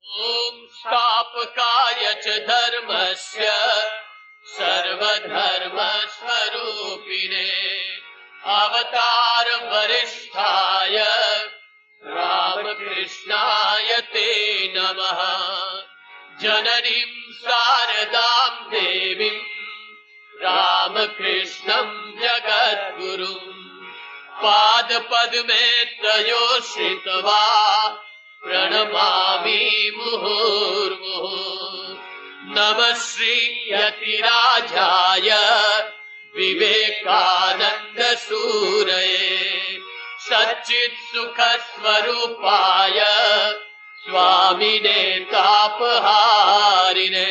ॐ स्थापकाय च धर्मस्य सर्वधर्मस्वरूपिणे अवतार वरिष्ठाय रामकृष्णाय ते नमः। जननीं शारदां देवीं रामकृष्णं जगद्गुरुं पादपद्मे तयोश्रित्वा प्रणमामि मुहुर्मुहुः। नमः श्री यतिराजाय विवेकानंद सूरये सच्चित् सुख स्वरूपाय स्वामिने तापहारिणे।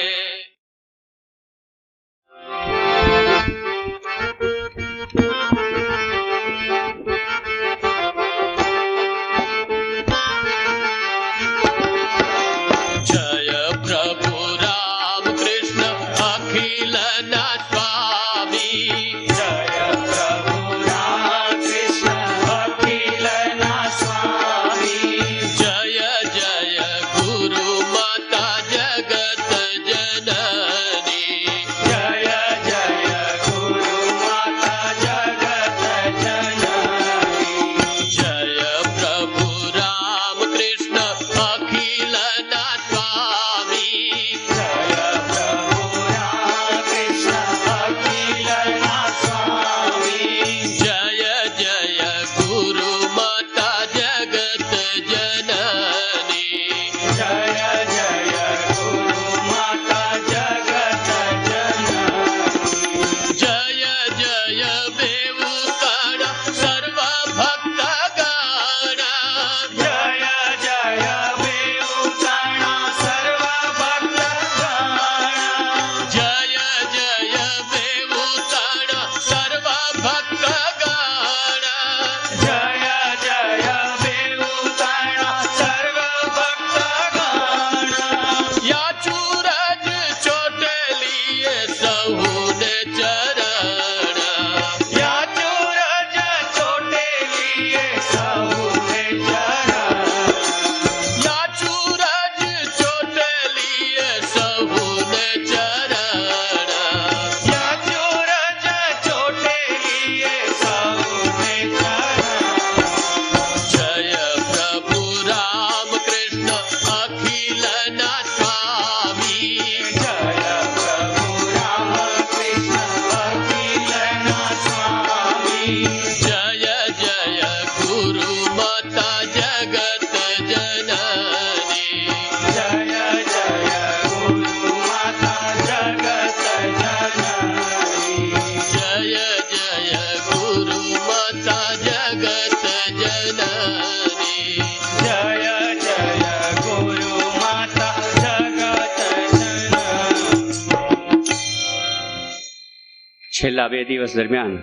છેલ્લા 2 દિવસ દરમિયાન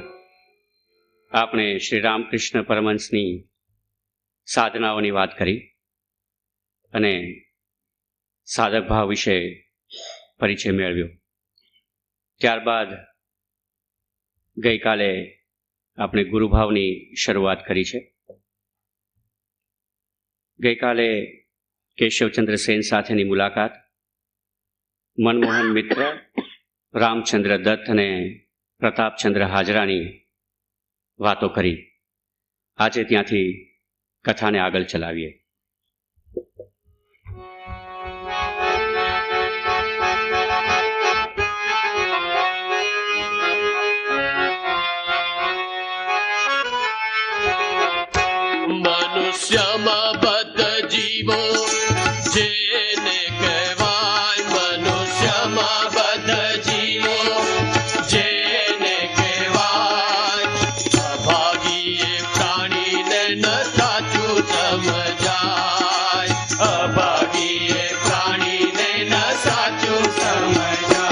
આપણે શ્રી રામકૃષ્ણ પરમહંસની સાધનાઓની વાત કરી અને સાધક ભાવ વિશે પરિચય મેળવ્યો. ત્યારબાદ ગઈકાલે આપણે ગુરુભાવની શરૂઆત કરી છે. ગઈકાલે કેશવચંદ્ર સેન સાથેની મુલાકાત, મનમોહન મિત્ર, રામચંદ્ર દત્ત અને પ્રતાપચંદ્ર હાજરાની વાતો કરી. આજે ત્યાંથી કથાને આગળ ચલાવીએ. મનુષ્યમાં બદ્ધ જીવો જેને કહેવાય, મનુષ્યમાં બદ્ધ જીવો જેને કહેવાય, અભાગીએ પ્રાણીને ન સાચું સમજાય, અભાગીએ પ્રાણીને ન સાચું સમજાય.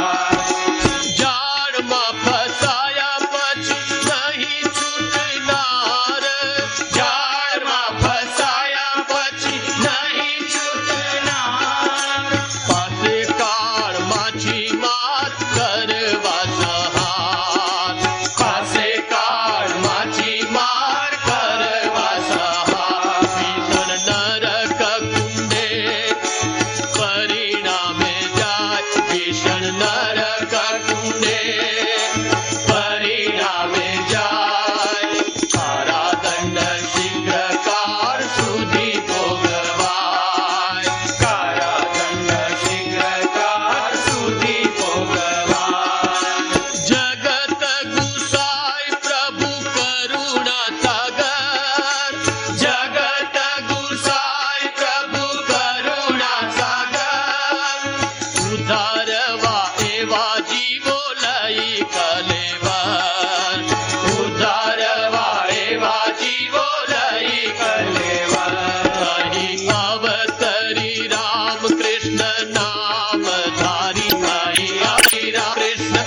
ઝાડમાં ફસાયા પછી નહીં છૂટનાર, ઝાડમાં ફસાયા પછી નહીં છૂટનાર, પાસે કાળ માછીમાર કરવા સહાર, પાસે કાળ માછીમાર કરવા સહાર. ભીષણ નરક કુંડે જીવો લઈ કલેવર, ઉદ્ધારવા એવા જીવો લઈ કલેવર. અહીં અવતરી રામ કૃષ્ણ નામ ધારી, અહીં આવી રામ કૃષ્ણ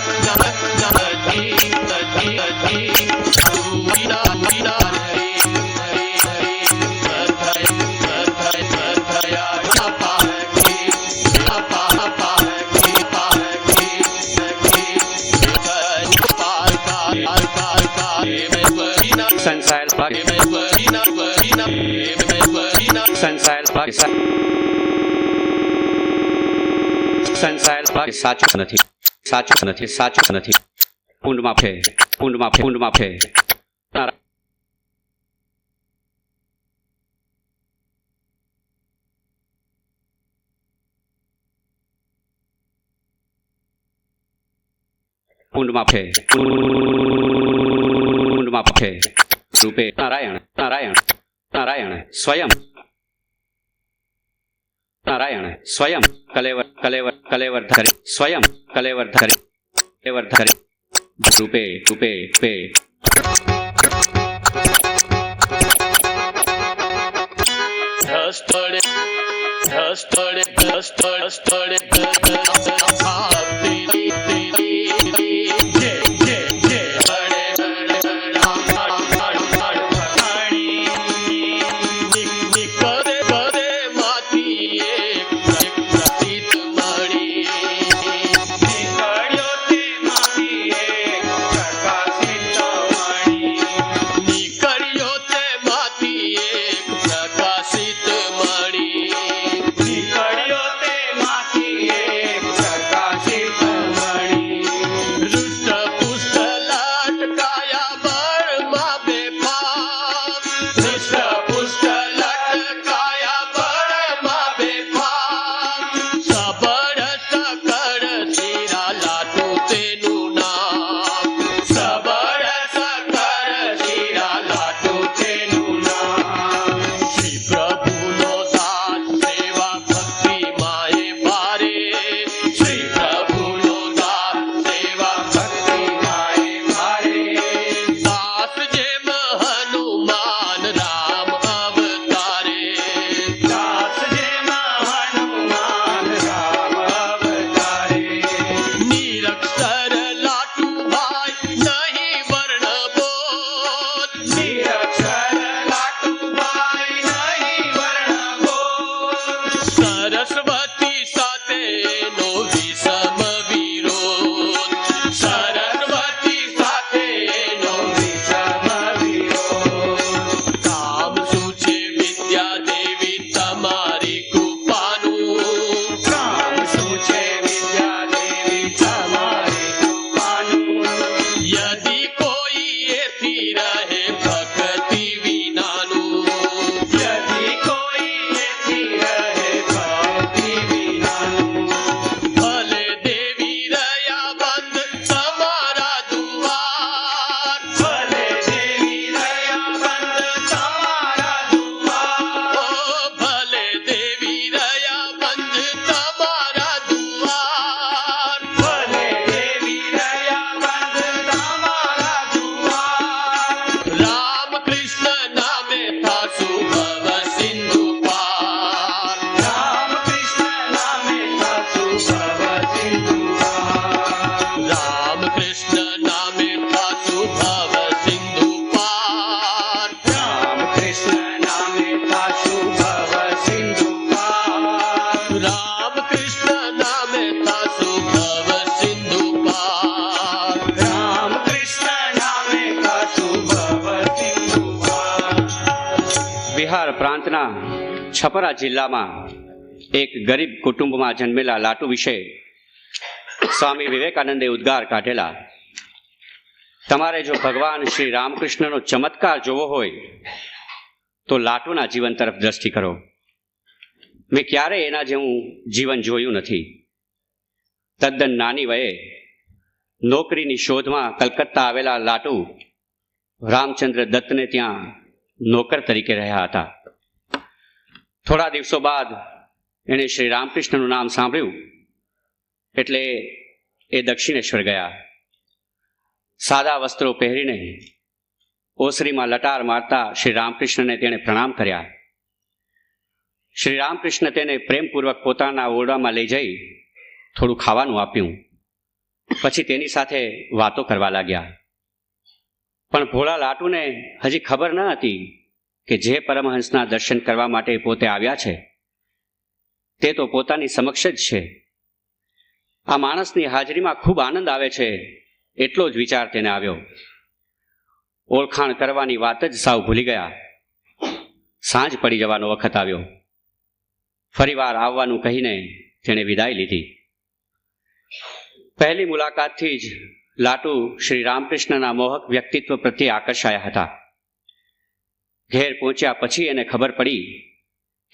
સંસાર સાચું નથી, સાચું નથી, સાચું નથી. કુંડમાં છે, કુંડમાં છે, કુંડમાં છે. કુંડમાં છે, કુંડમાં છે. રૂપે નારાયણ, નારાયણ, નારાયણ સ્વયં, નારાયણ સ્વયં કલેવર, કલેવર, કલેવર ધરે, સ્વયં કલેવર ધરે, કલેવર ધરે. રૂપે, રૂપે, રૂપે. સ્થળે સ્થળે સ્થળે સ્થળે બિહાર પ્રાંતના છપરા જિલ્લામાં એક ગરીબ કુટુંબમાં જન્મેલા લાટુ વિશે સ્વામી વિવેકાનંદે ઉદ્ગાર કાઢેલા. તમારે જો ભગવાન શ્રી રામકૃષ્ણનો ચમત્કાર જોવો હોય તો લાટુના જીવન તરફ દ્રષ્ટિ કરો. મેં ક્યારેય એના જેવું જીવન જોયું નથી. તદ્દન નાની વયે નોકરીની શોધમાં કલકત્તા આવેલા લાટુ રામચંદ્ર દત્તને ત્યાં નોકર તરીકે રહ્યા હતા. થોડા દિવસો બાદ એણે શ્રી રામકૃષ્ણનું નામ સાંભળ્યું એટલે એ દક્ષિણેશ્વર ગયા. સાદા વસ્ત્રો પહેરીને ઓસરીમાં લટાર મારતા શ્રી રામકૃષ્ણને તેણે પ્રણામ કર્યા. શ્રી રામકૃષ્ણ તેને પ્રેમપૂર્વક પોતાના ઓરડામાં લઈ જઈ થોડું ખાવાનું આપ્યું. પછી તેની સાથે વાતો કરવા લાગ્યા. પણ ભોળા લાટુને હજી ખબર ન હતી કે જે પરમહંસના દર્શન કરવા માટે પોતે આવ્યા છે તે તો પોતાની સમક્ષ જ છે. આ માણસની હાજરીમાં ખૂબ આનંદ આવે છે એટલો જ વિચાર તેને આવ્યો. ઓળખાણ કરવાની વાત જ સાવ ભૂલી ગયા. સાંજ પડી જવાનો વખત આવ્યો. ફરીવાર આવવાનું કહીને તેણે વિદાય લીધી. પહેલી મુલાકાતથી જ લાટુ શ્રી રામકૃષ્ણના મોહક વ્યક્તિત્વ પ્રત્યે આકર્ષાયા હતા. ઘેર પહોંચ્યા પછી એને ખબર પડી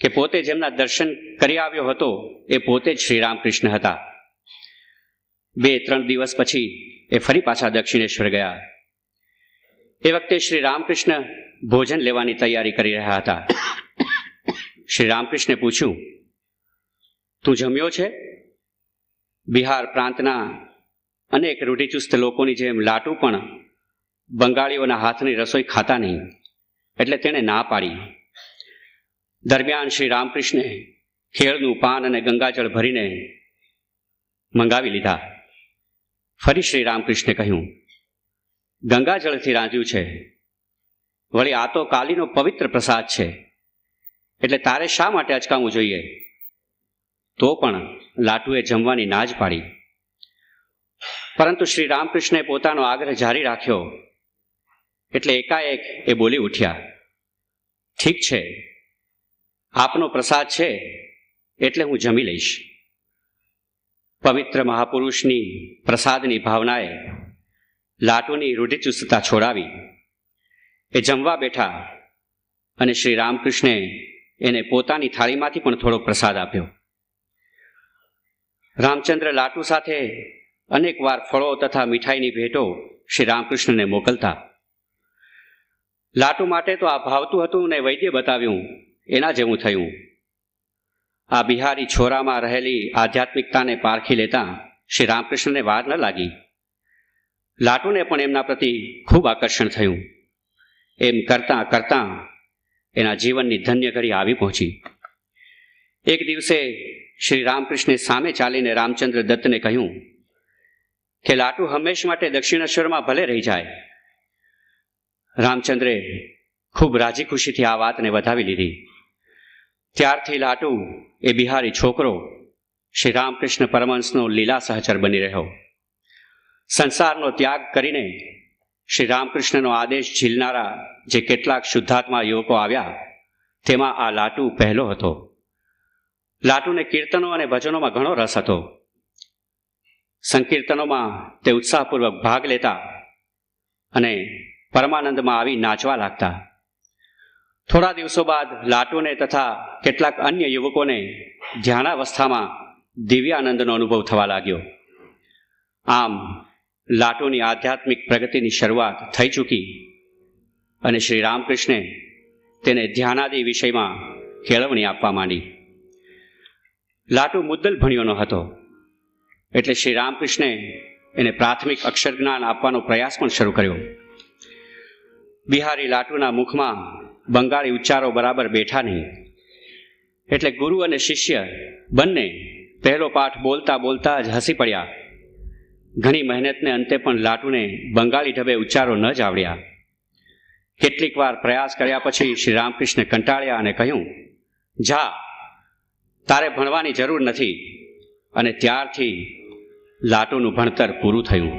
કે પોતે જેમના દર્શન કરી આવ્યો હતો એ પોતે જ શ્રી રામકૃષ્ણ હતા. 2-3 દિવસ પછી એ ફરી પાછા દક્ષિણેશ્વર ગયા. એ વખતે શ્રી રામકૃષ્ણ ભોજન લેવાની તૈયારી કરી રહ્યા હતા. શ્રી રામકૃષ્ણે પૂછ્યું, તું જમ્યો છે? બિહાર પ્રાંતના અનેક રૂઢિચુસ્ત લોકોની જેમ લાટુ પણ બંગાળીઓના હાથની રસોઈ ખાતા નહીં, એટલે તેણે ના પાડી. દરમિયાન શ્રી રામકૃષ્ણે કેળનું પાન અને ગંગાજળ ભરીને મંગાવી લીધા. ફરી શ્રી રામકૃષ્ણે કહ્યું, ગંગાજળથી રાંધ્યું છે, વળી આ તો કાલીનો પવિત્ર પ્રસાદ છે, એટલે તારે શા માટે અચકાવવું જોઈએ? તો પણ લાટુએ જમવાની ના જ પાડી. પરંતુ શ્રી રામકૃષ્ણે પોતાનો આગ્રહ જારી રાખ્યો એટલે એકાએક એ બોલી ઉઠ્યા, ઠીક છે, આપનો પ્રસાદ છે એટલે હું જમી લઈશ. પવિત્ર મહાપુરુષની પ્રસાદની ભાવનાએ લાટુની રૂઢિચુસ્તતા છોડાવી. એ જમવા બેઠા અને શ્રી રામકૃષ્ણે એને પોતાની થાળીમાંથી પણ થોડો પ્રસાદ આપ્યો. રામચંદ્ર લાટુ સાથે અનેક વાર ફળો તથા મીઠાઈની ભેટો શ્રી રામકૃષ્ણને મોકલતા. લાટુ માટે તો આ ભાવતું હતું ને વૈદ્ય બતાવ્યું એના જેવું થયું. આ બિહારી છોરામાં રહેલી આધ્યાત્મિકતાને પારખી લેતા શ્રી રામકૃષ્ણને વાર ન લાગી. લાટુને પણ એમના પ્રતિ ખૂબ આકર્ષણ થયું. એમ કરતાં કરતાં એના જીવનની ધન્ય ઘડી આવી પહોંચી. એક દિવસે શ્રી રામકૃષ્ણે સામે ચાલીને રામચંદ્ર દત્તને કહ્યું કે લાટુ હંમેશ માટે દક્ષિણેશ્વરમાં ભલે રહી જાય. રામચંદ્રે ખૂબ રાજી ખુશીથી આ વાતને વધાવી લીધી. ત્યારથી લાટુ એ બિહારી છોકરો શ્રી રામકૃષ્ણ પરમહંસનો લીલા સહચર બની રહ્યો. સંસારનો ત્યાગ કરીને શ્રી રામકૃષ્ણનો આદેશ ઝીલનારા જે કેટલાક શુદ્ધાત્મા યુવકો આવ્યા તેમાં આ લાટુ પહેલો હતો. લાટુને કીર્તનો અને ભજનોમાં ઘણો રસ હતો. સંકીર્તનોમાં તે ઉત્સાહપૂર્વક ભાગ લેતા અને પરમાનંદમાં આવી નાચવા લાગતા. થોડા દિવસો બાદ લાટુને તથા કેટલાક અન્ય યુવકોને ધ્યાનાવસ્થામાં દિવ્યાનંદનો અનુભવ થવા લાગ્યો. આમ લાટુની આધ્યાત્મિક પ્રગતિની શરૂઆત થઈ ચૂકી અને શ્રી રામકૃષ્ણે તેને ધ્યાનાદિ વિષયમાં કેળવણી આપવા માંડી. લાટુ મુદ્દલ ભણ્યો ન હતો એટલે શ્રી રામકૃષ્ણે એને પ્રાથમિક અક્ષર જ્ઞાન આપવાનો પ્રયાસ પણ શરૂ કર્યો. બિહારી લાટુના મુખમાં બંગાળી ઉચ્ચારો બરાબર બેઠા નહીં, એટલે ગુરુ અને શિષ્ય બંને પહેલો પાઠ બોલતા બોલતા જ હસી પડ્યા. ઘણી મહેનતને અંતે પણ લાટુને બંગાળી ઢબે ઉચ્ચારો ન જ આવડ્યા. કેટલીક વાર પ્રયાસ કર્યા પછી શ્રી રામકૃષ્ણે કંટાળ્યા અને કહ્યું, જા, તારે ભણવાની જરૂર નથી. અને ત્યારથી લાટુનું ભણતર પૂરું થયું.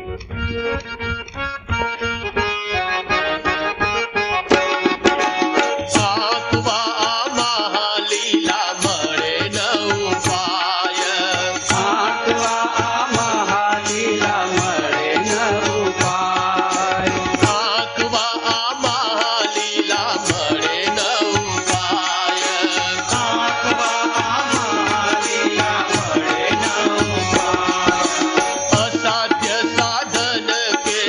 અસાધ્ય સાધન કે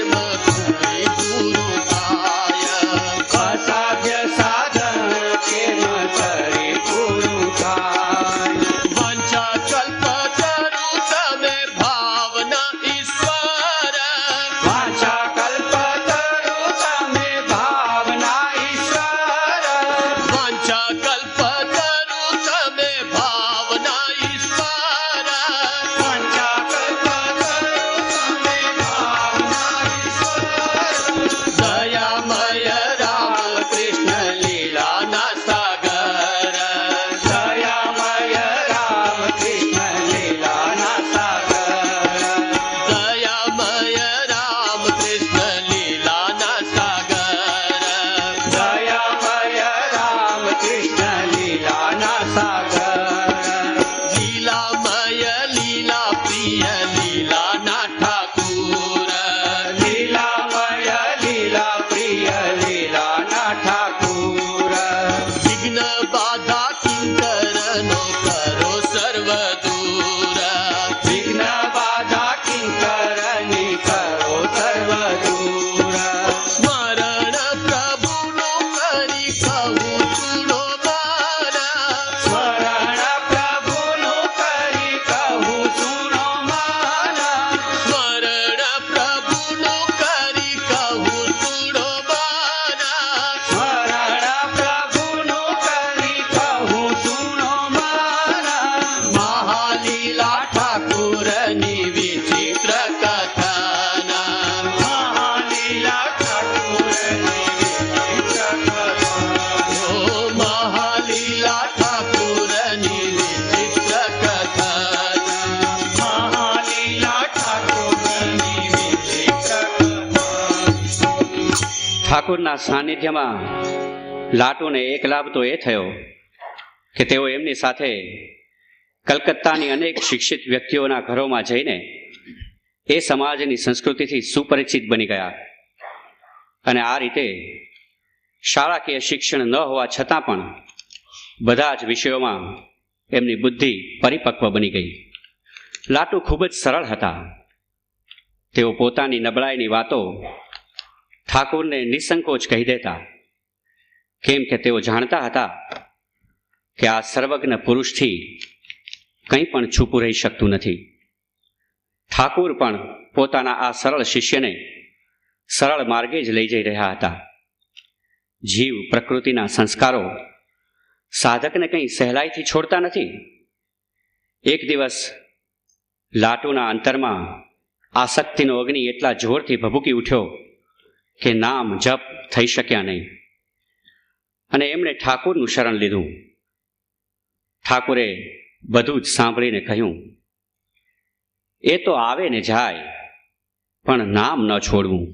ઠાકુરના સાનિધ્યમાં લાટુને એક લાભ તો એ થયો કે તેઓ એમની સાથે કલકત્તાની અનેક શિક્ષિત વ્યક્તિઓના ઘરોમાં જઈને એ સમાજની સંસ્કૃતિથી સુપરિચિત બની ગયા અને આ રીતે શાળાકીય શિક્ષણ ન હોવા છતાં પણ બધા જ વિષયોમાં એમની બુદ્ધિ પરિપક્વ બની ગઈ. લાટુ ખૂબ જ સરળ હતા. તેઓ પોતાની નબળાઈની વાતો ઠાકુરને નિસંકોચ કહી દેતા, કેમ કે તેઓ જાણતા હતા કે આ સર્વજ્ઞ પુરુષથી કંઈ પણ છૂપું રહી શકતું નથી. ઠાકુર પણ પોતાના આ સરળ શિષ્યને સરળ માર્ગે જ લઈ જઈ રહ્યા હતા. જીવ પ્રકૃતિના સંસ્કારો સાધકને કંઈ સહેલાઈથી છોડતા નથી. એક દિવસ લાટુના અંતરમાં આસક્તિનો અગ્નિ એટલા જોરથી ભભૂકી ઉઠ્યો કે નામ જપ થઈ શક્યા નહીં અને એમણે ઠાકુરનું શરણ લીધું. ઠાકુરે બધું જ સાંભળીને કહ્યું, એ તો આવે ને જાય પણ નામ ન છોડવું.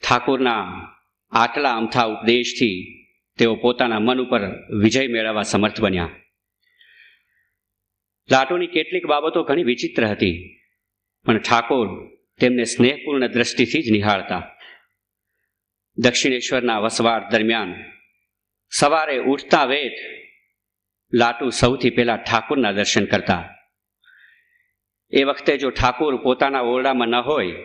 ઠાકુરના આટલા અમથા ઉપદેશથી તેઓ પોતાના મન ઉપર વિજય મેળવવા સમર્થ બન્યા. લાટુની કેટલીક બાબતો ઘણી વિચિત્ર હતી, પણ ઠાકોર તેમને સ્નેહપૂર્ણ દ્રષ્ટિથી જ નિહાળતા. દક્ષિણેશ્વરના વસવાટ દરમિયાન સવારે ઉઠતા વેત લાટુ સૌથી પહેલા ઠાકુરના દર્શન કરતા. એ વખતે જો ઠાકુર પોતાના ઓરડામાં ન હોય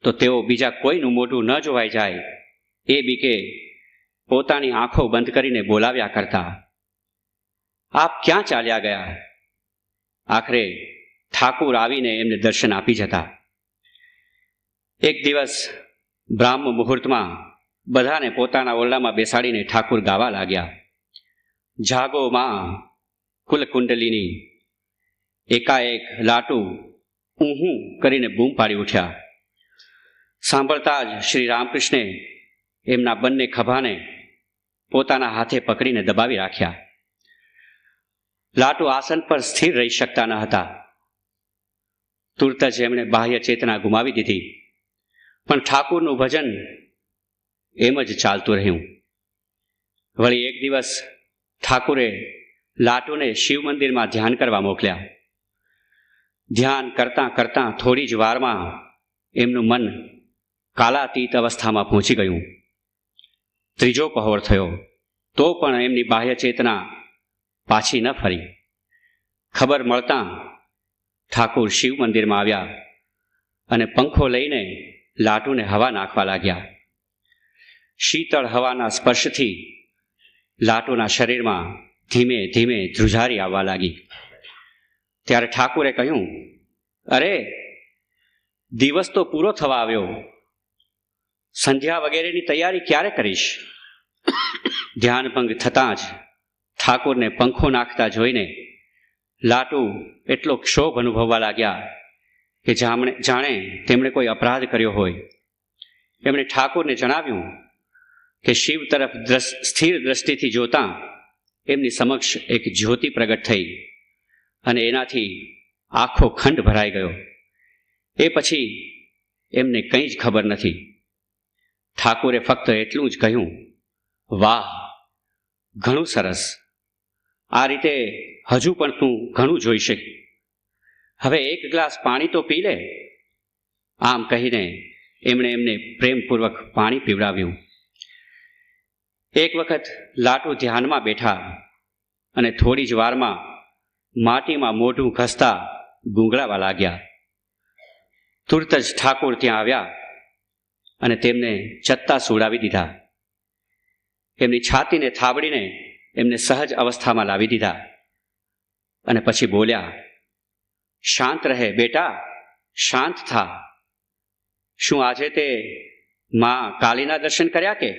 તો તેઓ બીજા કોઈનું મોઢું ન જોવાઈ જાય એ બીકે પોતાની આંખો બંધ કરીને બોલાવ્યા કરતા, આપ ક્યાં ચાલ્યા ગયા? આખરે ઠાકુર આવીને એમને દર્શન આપી જતા. એક દિવસ બ્રાહ્મ મુહૂર્તમાં બધાને પોતાના ઓરડામાં બેસાડીને ઠાકુર ગાવા લાગ્યા, જાગો માં કુલકુંડલીની. એકાએક લાટુ ઊહું કરીને બૂમ પાડી ઉઠ્યા. સાંભળતા જ શ્રી રામકૃષ્ણે એમના બંને ખભાને પોતાના હાથે પકડીને દબાવી રાખ્યા. લાટુ આસન પર સ્થિર રહી શકતા ન હતા. તુરત જ એમણે બાહ્ય ચેતના ગુમાવી દીધી, પણ ઠાકુરનું ભજન એમ જ ચાલતું રહ્યું. વળી એક દિવસ ઠાકુરે લાટુને શિવ મંદિરમાં ધ્યાન કરવા મોકલ્યા. ધ્યાન કરતાં કરતાં થોડી જ વારમાં એમનું મન કાલાતીત અવસ્થામાં પહોંચી ગયું. ત્રીજો પહોર થયો તો પણ એમની બાહ્ય ચેતના પાછી ન ફરી. ખબર મળતાં ઠાકુર શિવ મંદિરમાં આવ્યા અને પંખો લઈને લાટુને હવા નાખવા લાગ્યા. શીતળ હવાના સ્પર્શથી લાટુના શરીરમાં ધીમે ધીમે ધ્રુજારી આવવા લાગી. ત્યારે ઠાકુરે કહ્યું, અરે દિવસ તો પૂરો થવા આવ્યો, સંધ્યા વગેરેની તૈયારી ક્યારે કરીશ? ધ્યાનભંગ થતાં જ ઠાકુરને પંખો નાખતા જોઈને લાટુ એટલો ક્ષોભ અનુભવવા લાગ્યા કે જાણે તેમણે કોઈ અપરાધ કર્યો હોય. એમણે ઠાકુરને જણાવ્યું કે શિવ તરફ સ્થિર દ્રષ્ટિથી જોતાં એમની સમક્ષ એક જ્યોતિ પ્રગટ થઈ અને એનાથી આખો ખંડ ભરાઈ ગયો. એ પછી એમને કંઈ જ ખબર નથી. ઠાકુરે ફક્ત એટલું જ કહ્યું, વાહ, ઘણું સરસ, આ રીતે હજુ પણ તું ઘણું જોઈશે, હવે એક ગ્લાસ પાણી તો પી લે. આમ કહીને એમણે એમને પ્રેમપૂર્વક પાણી પીવડાવ્યું. એક વખત લાટુ ધ્યાનમાં બેઠા અને થોડી જ વારમાં માટીમાં મોઢું ઘસતા ગૂંગળાવા લાગ્યા. તુરત જ ઠાકુર ત્યાં આવ્યા અને તેમને ચત્તા સુવડાવી દીધા. એમની છાતીને થાબડીને એમને સહજ અવસ્થામાં લાવી દીધા અને પછી બોલ્યા, શાંત રહે બેટા, શાંત થા. શું આજે તે માં કાલીના દર્શન કર્યા કે?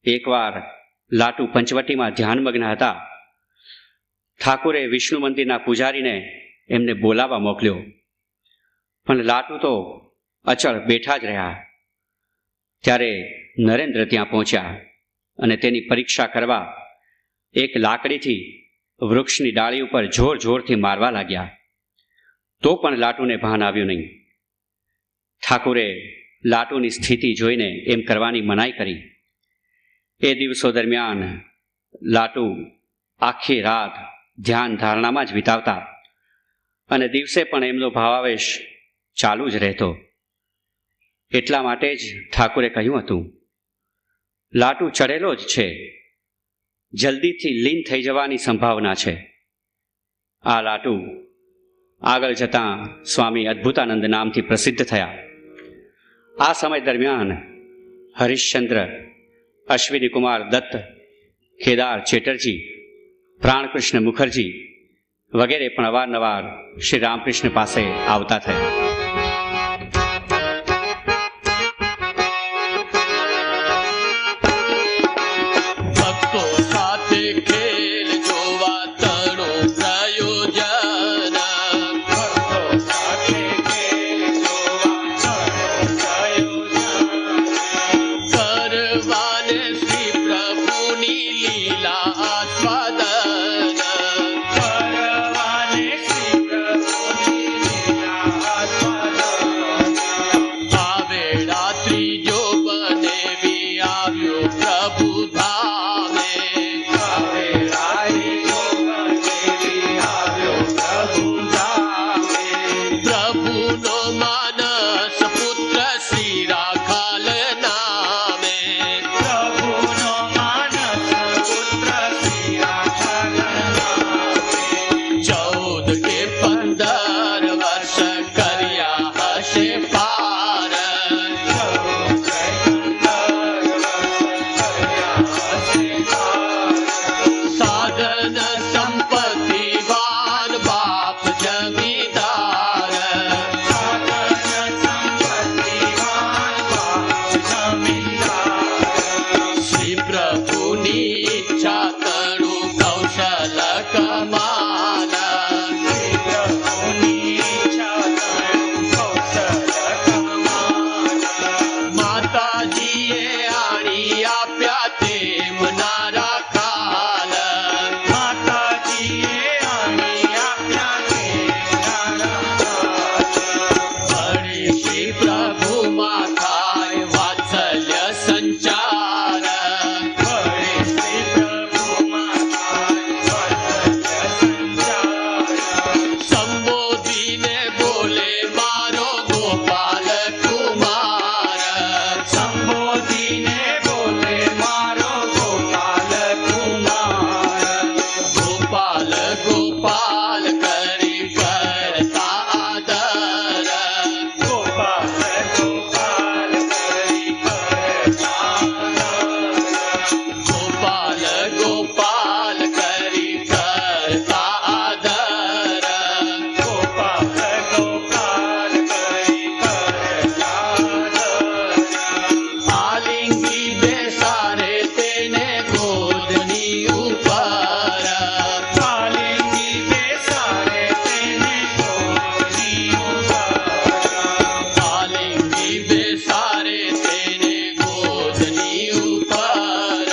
એકવાર લાટુ પંચવટીમાં ધ્યાનમગ્ન હતા. ઠાકુરે વિષ્ણુ મંદિરના પૂજારીને એમને બોલાવવા મોકલ્યો, પણ લાટુ તો અચળ બેઠા જ રહ્યા. ત્યારે નરેન્દ્ર ત્યાં પહોંચ્યા અને તેની પરીક્ષા કરવા એક લાકડીથી વૃક્ષની ડાળી ઉપર જોર જોરથી મારવા લાગ્યા. તો પણ લાટુને ભાન આવ્યું નહીં. ઠાકુરે લાટુની સ્થિતિ જોઈને એમ કરવાની મનાઈ કરી. એ દિવસો દરમિયાન લાટુ આખી રાત ધ્યાન ધારણામાં જ વિતાવતા અને દિવસે પણ એમનો ભાવાવેશ ચાલુ જ રહેતો. એટલા માટે જ ઠાકુરે કહ્યું હતું, લાટુ ચડેલો જ છે, જલ્દીથી લીન થઈ જવાની સંભાવના છે. આ લાટુ આગળ જતાં સ્વામી અદ્ભુતાનંદ નામથી પ્રસિદ્ધ થયા. આ સમય દરમિયાન હરિશ્ચંદ્ર, અશ્વિની કુમાર દત્ત, કેદાર ચેટર્જી, પ્રાણકૃષ્ણ મુખર્જી વગેરે પણ અવારનવાર શ્રી રામકૃષ્ણ પાસે આવતા થયા. ભક્તો સાથે ખેલ જોવા તણો પ્રયોજન. ભક્તો સાથે ખેલ જોવા તણો પ્રયોજન. કરવાને શ્રી પ્રભુની લીલા આસ્વાદન. કરવાને શ્રી પ્રભુની લીલા આસ્વાદન. આવે રાત્રિ જો બનેવી આવ્યો પ્રભુ ધામે. આવે રાત્રિ જો બનેવી આવ્યો પ્રભુ ધામે. પ્રભુનો માનસ પુત્ર શ્રી રાખાલ નામે. પ્રભુનો માનસ પુત્ર શ્રી રાખાલ નામે. 14 કે 15 વર્ષ કર્યા હશે પાર. 14 કે 15 વર્ષ કર્યા હશે પાર. સાધન સંપત્તિવાન બાપ જમીદાર. સાધન સંપત્તિવાન બાપ જમીદાર. શ્રી પ્રભુની ઈચ્છા તણું કૌશલ કમાલ. શ્રી પ્રભુની ઈચ્છા તણું કૌશલ કમાલ. માતાજીએ આણી આપ્યા તેમના રાખાલ. માતાજીએ આણી આપ્યા તેમના રાખાલ. વળી શ્રી પ્રભુમાં થાય વાત્સલ્ય સંચાર. વળી શ્રી પ્રભુમાં થાય વાત્સલ્ય સંચાર. સંબોધીને બોલે મારો ગોપાલ કુમાર. સંબોધીને બોલે મારો ગોપાલ કુમાર. ગોપાલ ગોપાલ કરી કરતા આદર. ગોપાલ ગોપાલ કરી કરતા આદર. ગોપાલ ગોપાલ કરી કરતા આદર. ગોપાલ ગોપાલ કરી કરતા આદર. આલિંગી બેસારે તેને ગોદની ઉપર. આલિંગી બેસારે તેને ગોદની ઉપર. આલિંગી બેસારે તેને ગોદની ઉપર.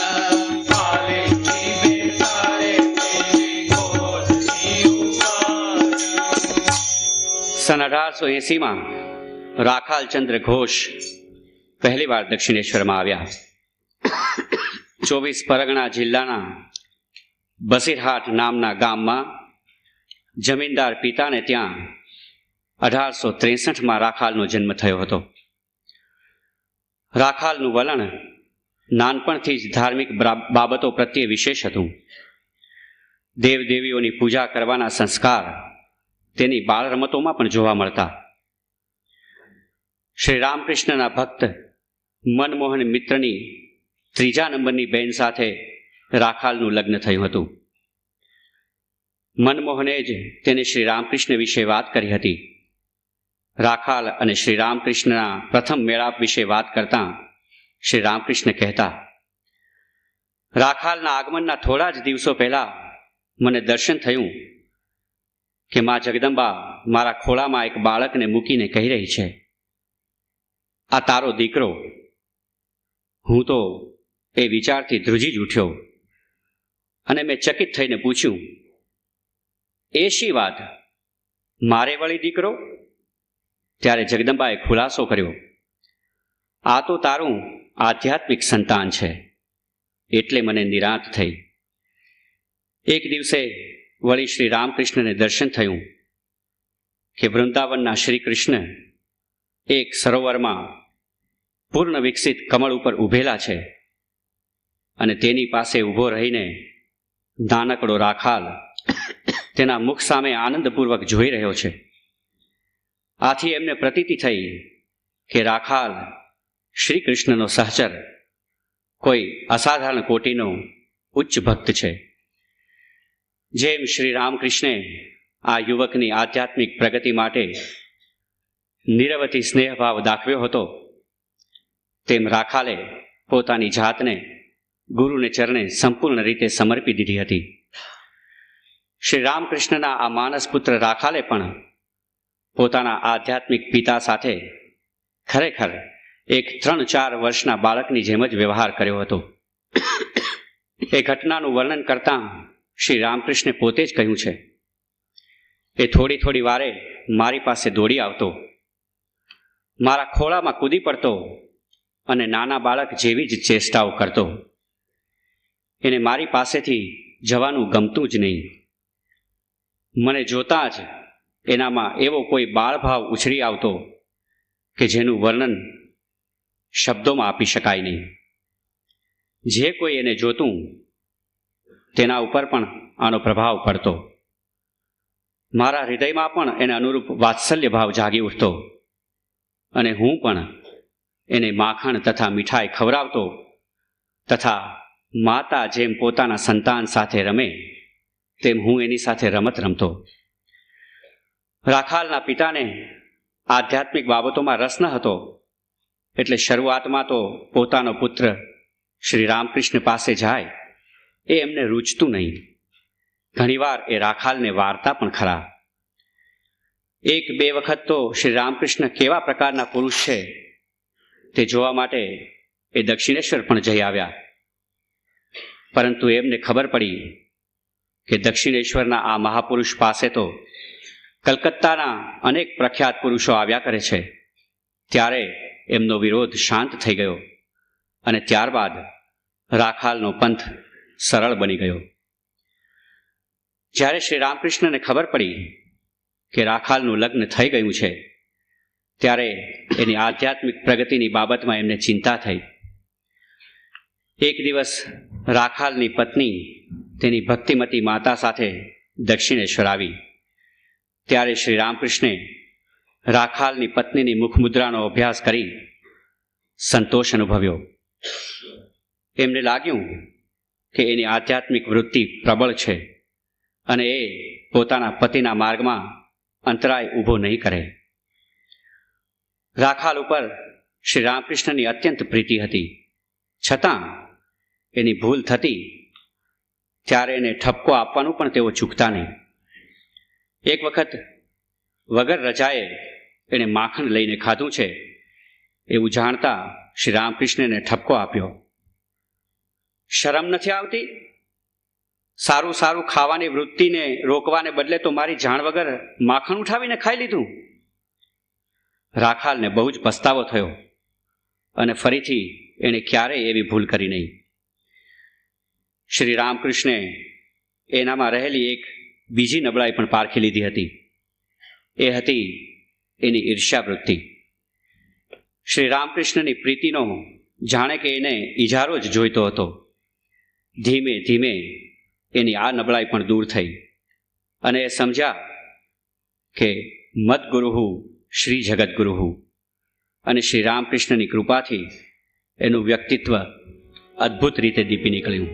આલિંગી બેસારે તેને ગોદની ઉપર. સન 1880માં રાખાલચંદ્ર ઘોષ પહેલીવાર દક્ષિણેશ્વરમાં આવ્યા. 24 પરગણા જિલ્લાના બસીરહાટ નામના ગામમાં જમીનદાર પિતાને ત્યાં 1863માં રાખાલનો જન્મ થયો હતો. રાખાલનું વલણ નાનપણથી જ ધાર્મિક બાબતો પ્રત્યે વિશેષ હતું. દેવદેવીઓની પૂજા કરવાના સંસ્કાર તેની બાળ રમતોમાં પણ જોવા મળતા. શ્રી રામકૃષ્ણના ભક્ત મનમોહન મિત્રની 3જા નંબરની બહેન સાથે રાખાલનું લગ્ન થયું હતું. મનમોહને જ તેને શ્રી રામકૃષ્ણ વિશે વાત કરી હતી. રાખાલ અને શ્રી રામકૃષ્ણના પ્રથમ મેળાપ વિશે વાત કરતાં શ્રી રામકૃષ્ણ કહેતા, રાખાલના આગમનના થોડા જ દિવસો પહેલા મને દર્શન થયું કે મા જગદંબા મારા ખોળામાં એક બાળકને મૂકીને કહી રહી છે, આ તારો દીકરો. હું તો એ વિચારથી ધ્રુજી જ ઉઠ્યો અને મેં ચકિત થઈને પૂછ્યું, એ શી વાત, મારે વળી દીકરો? ત્યારે જગદંબાએ ખુલાસો કર્યો, આ તો તારું આધ્યાત્મિક સંતાન છે, એટલે મને નિરાંત થઈ. એક દિવસે વળી શ્રી રામકૃષ્ણને દર્શન થયું કે વૃંદાવનના શ્રી કૃષ્ણ એક સરોવરમાં પૂર્ણ વિકસિત કમળ ઉપર ઊભેલા છે અને તેની પાસે ઊભો રહીને નાનકડો રાખાલ તેના મુખ સામે આનંદપૂર્વક જોઈ રહ્યો છે. આથી એમને પ્રતીતિ થઈ કે રાખાલ શ્રી કૃષ્ણનો સહચર કોઈ અસાધારણ કોટીનો ઉચ્ચ ભક્ત છે. જેમ શ્રી રામકૃષ્ણે આ યુવકની આધ્યાત્મિક પ્રગતિ માટે નિરવધિ સ્નેહભાવ દાખવ્યો હતો, તેમ રાખાલે પોતાની જાતને ગુરુને ચરણે સંપૂર્ણ રીતે સમર્પી દીધી હતી. શ્રી રામકૃષ્ણના આ માનસપુત્ર રાખાલે પણ પોતાના આધ્યાત્મિક પિતા સાથે ખરેખર એક 3-4 વર્ષના બાળકની જેમ જ વ્યવહાર કર્યો હતો. એ ઘટનાનું વર્ણન કરતાં શ્રી રામકૃષ્ણે પોતે જ કહ્યું છે, એ થોડી થોડી વારે મારી પાસે દોડી આવતો, મારા ખોળામાં કૂદી પડતો અને નાના બાળક જેવી જ ચેષ્ટાઓ કરતો. એને મારી પાસેથી જવાનું ગમતું જ નહીં. મને જોતાં જ એનામાં એવો કોઈ બાળભાવ ઉછળી આવતો કે જેનું વર્ણન શબ્દોમાં આપી શકાય નહીં. જે કોઈ એને જોતું તેના ઉપર પણ આનો પ્રભાવ પડતો. મારા હૃદયમાં પણ એને અનુરૂપ વાત્સલ્ય ભાવ જાગી ઉઠતો અને હું પણ એને માખણ તથા મીઠાઈ ખવડાવતો તથા માતા જેમ પોતાના સંતાન સાથે રમે તેમ હું એની સાથે રમત રમતો. રાખાલના પિતાને આધ્યાત્મિક બાબતોમાં રસ ન હતો, એટલે શરૂઆતમાં તો પોતાનો પુત્ર શ્રી રામકૃષ્ણ પાસે જાય એ એમને રૂચતું નહીં. ઘણીવાર એ રાખાલને વાર્તા પણ ખરા. 1-2 વખત તો શ્રી રામકૃષ્ણ કેવા પ્રકારના પુરુષ છે તે જોવા માટે એ દક્ષિણેશ્વર પણ જઈ આવ્યા. પરંતુ એમને ખબર પડી કે દક્ષિણેશ્વરના આ મહાપુરુષ પાસે તો કલકત્તાના અનેક પ્રખ્યાત પુરુષો આવ્યા કરે છે. ત્યારે એમનો વિરોધ શાંત થઈ ગયો અને ત્યારબાદ રાખાલનો પંથ સરળ બની ગયો. જ્યારે શ્રી રામકૃષ્ણને ખબર પડી કે રાખાલનું લગ્ન થઈ ગયું છે, ત્યારે એની આધ્યાત્મિક પ્રગતિની બાબતમાં એમને ચિંતા થઈ. એક દિવસ રાખાલની પત્ની તેની ભક્તિમતી માતા સાથે દક્ષિણેશ્વર આવી. ત્યારે શ્રી રામકૃષ્ણે રાખાલની પત્નીની મુખમુદ્રાનો અભ્યાસ કરી સંતોષ અનુભવ્યો. એમને લાગ્યું કે એની આધ્યાત્મિક વૃત્તિ પ્રબળ છે અને એ પોતાના પતિના માર્ગમાં અંતરાય ઊભો નહીં કરે. રાખાલ ઉપર શ્રી રામકૃષ્ણની અત્યંત પ્રીતિ હતી, છતાં એની ભૂલ થતી ત્યારે એને ઠપકો આપવાનું પણ તેઓ ચૂકતા નહીં. એક વખત વગર રજાએ એણે માખણ લઈને ખાધું છે એવું જાણતા શ્રી રામકૃષ્ણને ઠપકો આપ્યો. શરમ નથી આવતી? સારું સારું ખાવાની વૃત્તિને રોકવાને બદલે તો મારી જાણ વગર માખણ ઉઠાવીને ખાઈ લીધું. રાખાલને બહુ જ પસ્તાવો થયો અને ફરીથી એણે ક્યારેય એવી ભૂલ કરી નહીં. શ્રી રામકૃષ્ણે એનામાં રહેલી એક બીજી નબળાઈ પણ પારખી લીધી હતી. એ હતી એની ઈર્ષ્યાવૃત્તિ. શ્રી રામકૃષ્ણની પ્રીતિનો જાણે કે એને ઇજારો જ જોઈતો હતો. ધીમે ધીમે એની આ નબળાઈ પણ દૂર થઈ અને એ સમજ્યા કે મદગુરુહુ શ્રી જગદગુરુહુ, અને શ્રી રામકૃષ્ણની કૃપાથી એનું વ્યક્તિત્વ અદ્ભુત રીતે દીપી નીકળ્યું.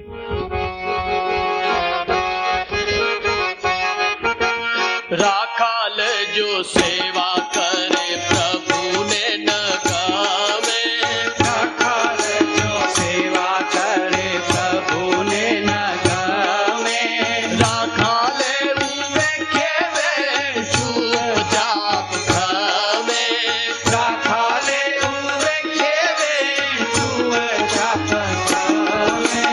રાખાલ જો સેવા કરે પ્રભુને ન ગમે, રાખાલ જો સેવા કરે પ્રભુને ન ગમે, રાખાલે ઉવે ખેવે ચૂપચાપ ગમે, રાખાલે ઉવે ખેવે ચૂપચાપ ગમે.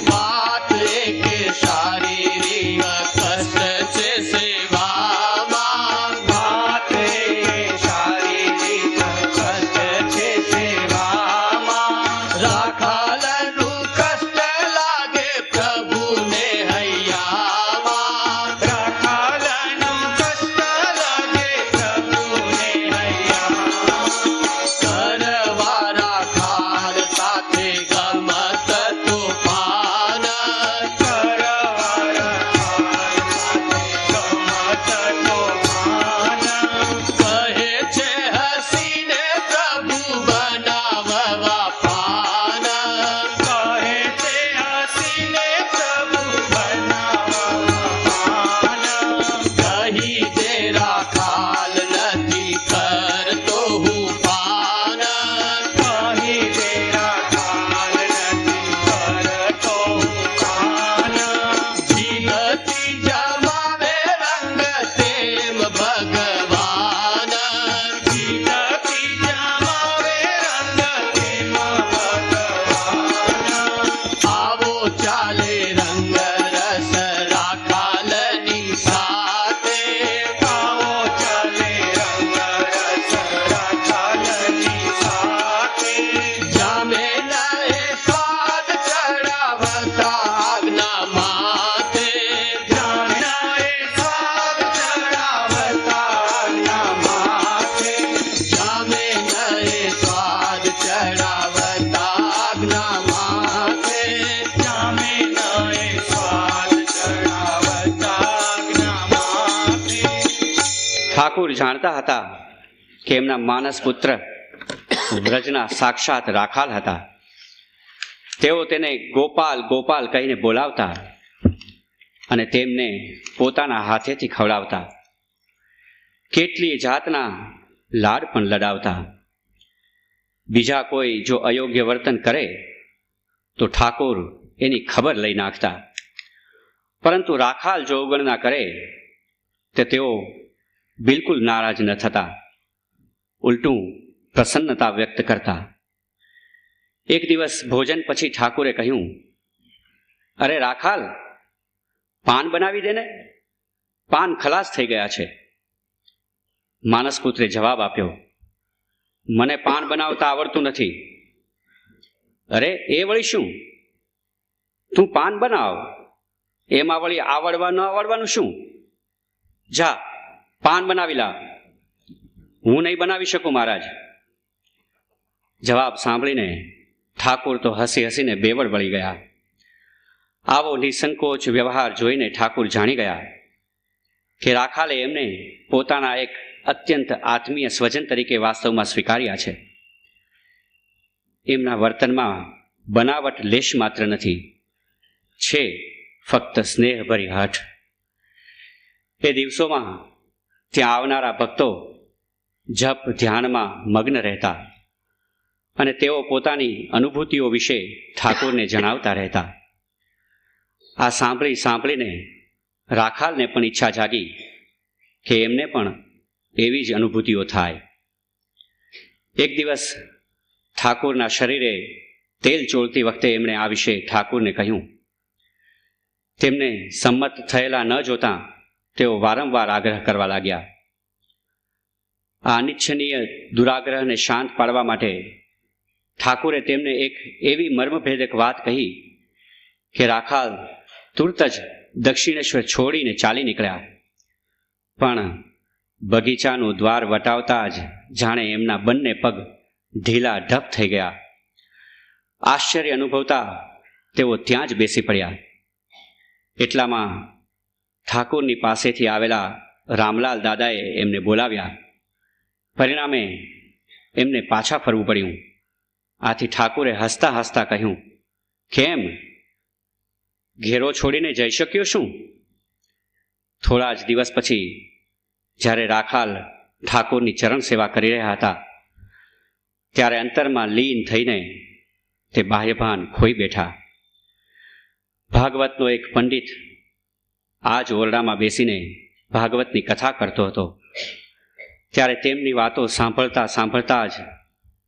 વાત એકે શારીરિક કષ્ટ છે સેવામાં, વાત એ શારીરિક કષ્ટ છે સેવા. ઠાકુર જાણતા હતા કે એમના માનસ પુત્ર વ્રજના સાક્ષાત રાખાલ હતા. તેઓ તેને ગોપાલ ગોપાલ કહીને બોલાવતા અને તેમને પોતાના હાથેથી ખવડાવતા. કેટલીય જાતના લાડ પણ લડાવતા. બીજા કોઈ જો અયોગ્ય વર્તન કરે તો ઠાકોર એની ખબર લઈ નાખતા. પરંતુ રાખાલ જો અવગણના કરે તો તેઓ બિલકુલ નારાજ ન થતા, ઉલટું પ્રસન્નતા વ્યક્ત કરતા. એક દિવસ ભોજન પછી ઠાકુરે કહ્યું, અરે રાખાલ, પાન બનાવી દે ને, પાન ખલાસ થઈ ગયા છે. માનસપુત્રે જવાબ આપ્યો, મને પાન બનાવતા આવડતું નથી. અરે એ વળી શું, તું પાન બનાવ, એમાં વળી આવડવા ન આવડવાનું શું? જા પાન બનાવી લા. હું નહીં બનાવી શકું મહારાજ. જવાબ સાંભળીને ઠાકોર તો હસી હસીને બેવડ વળી ગયા. આવો નિસંકોચ વ્યવહાર જોઈને ઠાકોર જાણી ગયા કે રાખાલે એમને પોતાના એક અત્યંત આત્મીય સ્વજન તરીકે વાસ્તવમાં સ્વીકાર્યા છે. એમના વર્તનમાં બનાવટ લેશ માત્ર નથી, છે ફક્ત સ્નેહભરી હઠ. એ દિવસોમાં ત્યાં આવનારા ભક્તો જપ ધ્યાનમાં મગ્ન રહેતા અને તેઓ પોતાની અનુભૂતિઓ વિશે ઠાકોરને જણાવતા રહેતા. આ સાંભળીને રાખાલને પણ ઈચ્છા જાગી કે એમને પણ એવી જ અનુભૂતિઓ થાય. એક દિવસ ઠાકોરના શરીરે તેલ ચોળતી વખતે એમણે આ વિશે ઠાકોરને કહ્યું. તેમને સંમત થયેલા ન જોતા તેઓ વારંવાર આગ્રહ કરવા લાગ્યા. આ અનિચ્છનીય દુરાગ્રહને શાંત પાડવા માટે ઠાકોરે તેમને એક એવી મર્મભેદક વાત કહી કે રાખાલ તુરત જ દક્ષિણેશ્વર છોડીને ચાલી નીકળ્યા. પણ બગીચાનું દ્વાર વટાવતા જ જાણે એમના બંને પગ ઢીલા ઢપ થઈ ગયા. આશ્ચર્ય અનુભવતા તેઓ ત્યાં જ બેસી પડ્યા. એટલામાં ઠાકોરની પાસેથી આવેલા રામલાલ દાદાએ એમને બોલાવ્યા. પરિણામે એમને પાછા ફરવું પડ્યું. આથી ઠાકોરે હસતા હસતા કહ્યું, કેમ, ઘેરો છોડીને જઈ શક્યો શું? થોડા જ દિવસ પછી જ્યારે રાખાલ ઠાકોરની ચરણ સેવા કરી રહ્યા હતા ત્યારે અંતરમાં લીન થઈને તે બાહ્યભાન ખોઈ બેઠા. ભાગવતનો એક પંડિત આ જ ઓરડામાં બેસીને ભાગવતની કથા કરતો હતો. ત્યારે તેમની વાતો સાંભળતા સાંભળતા જ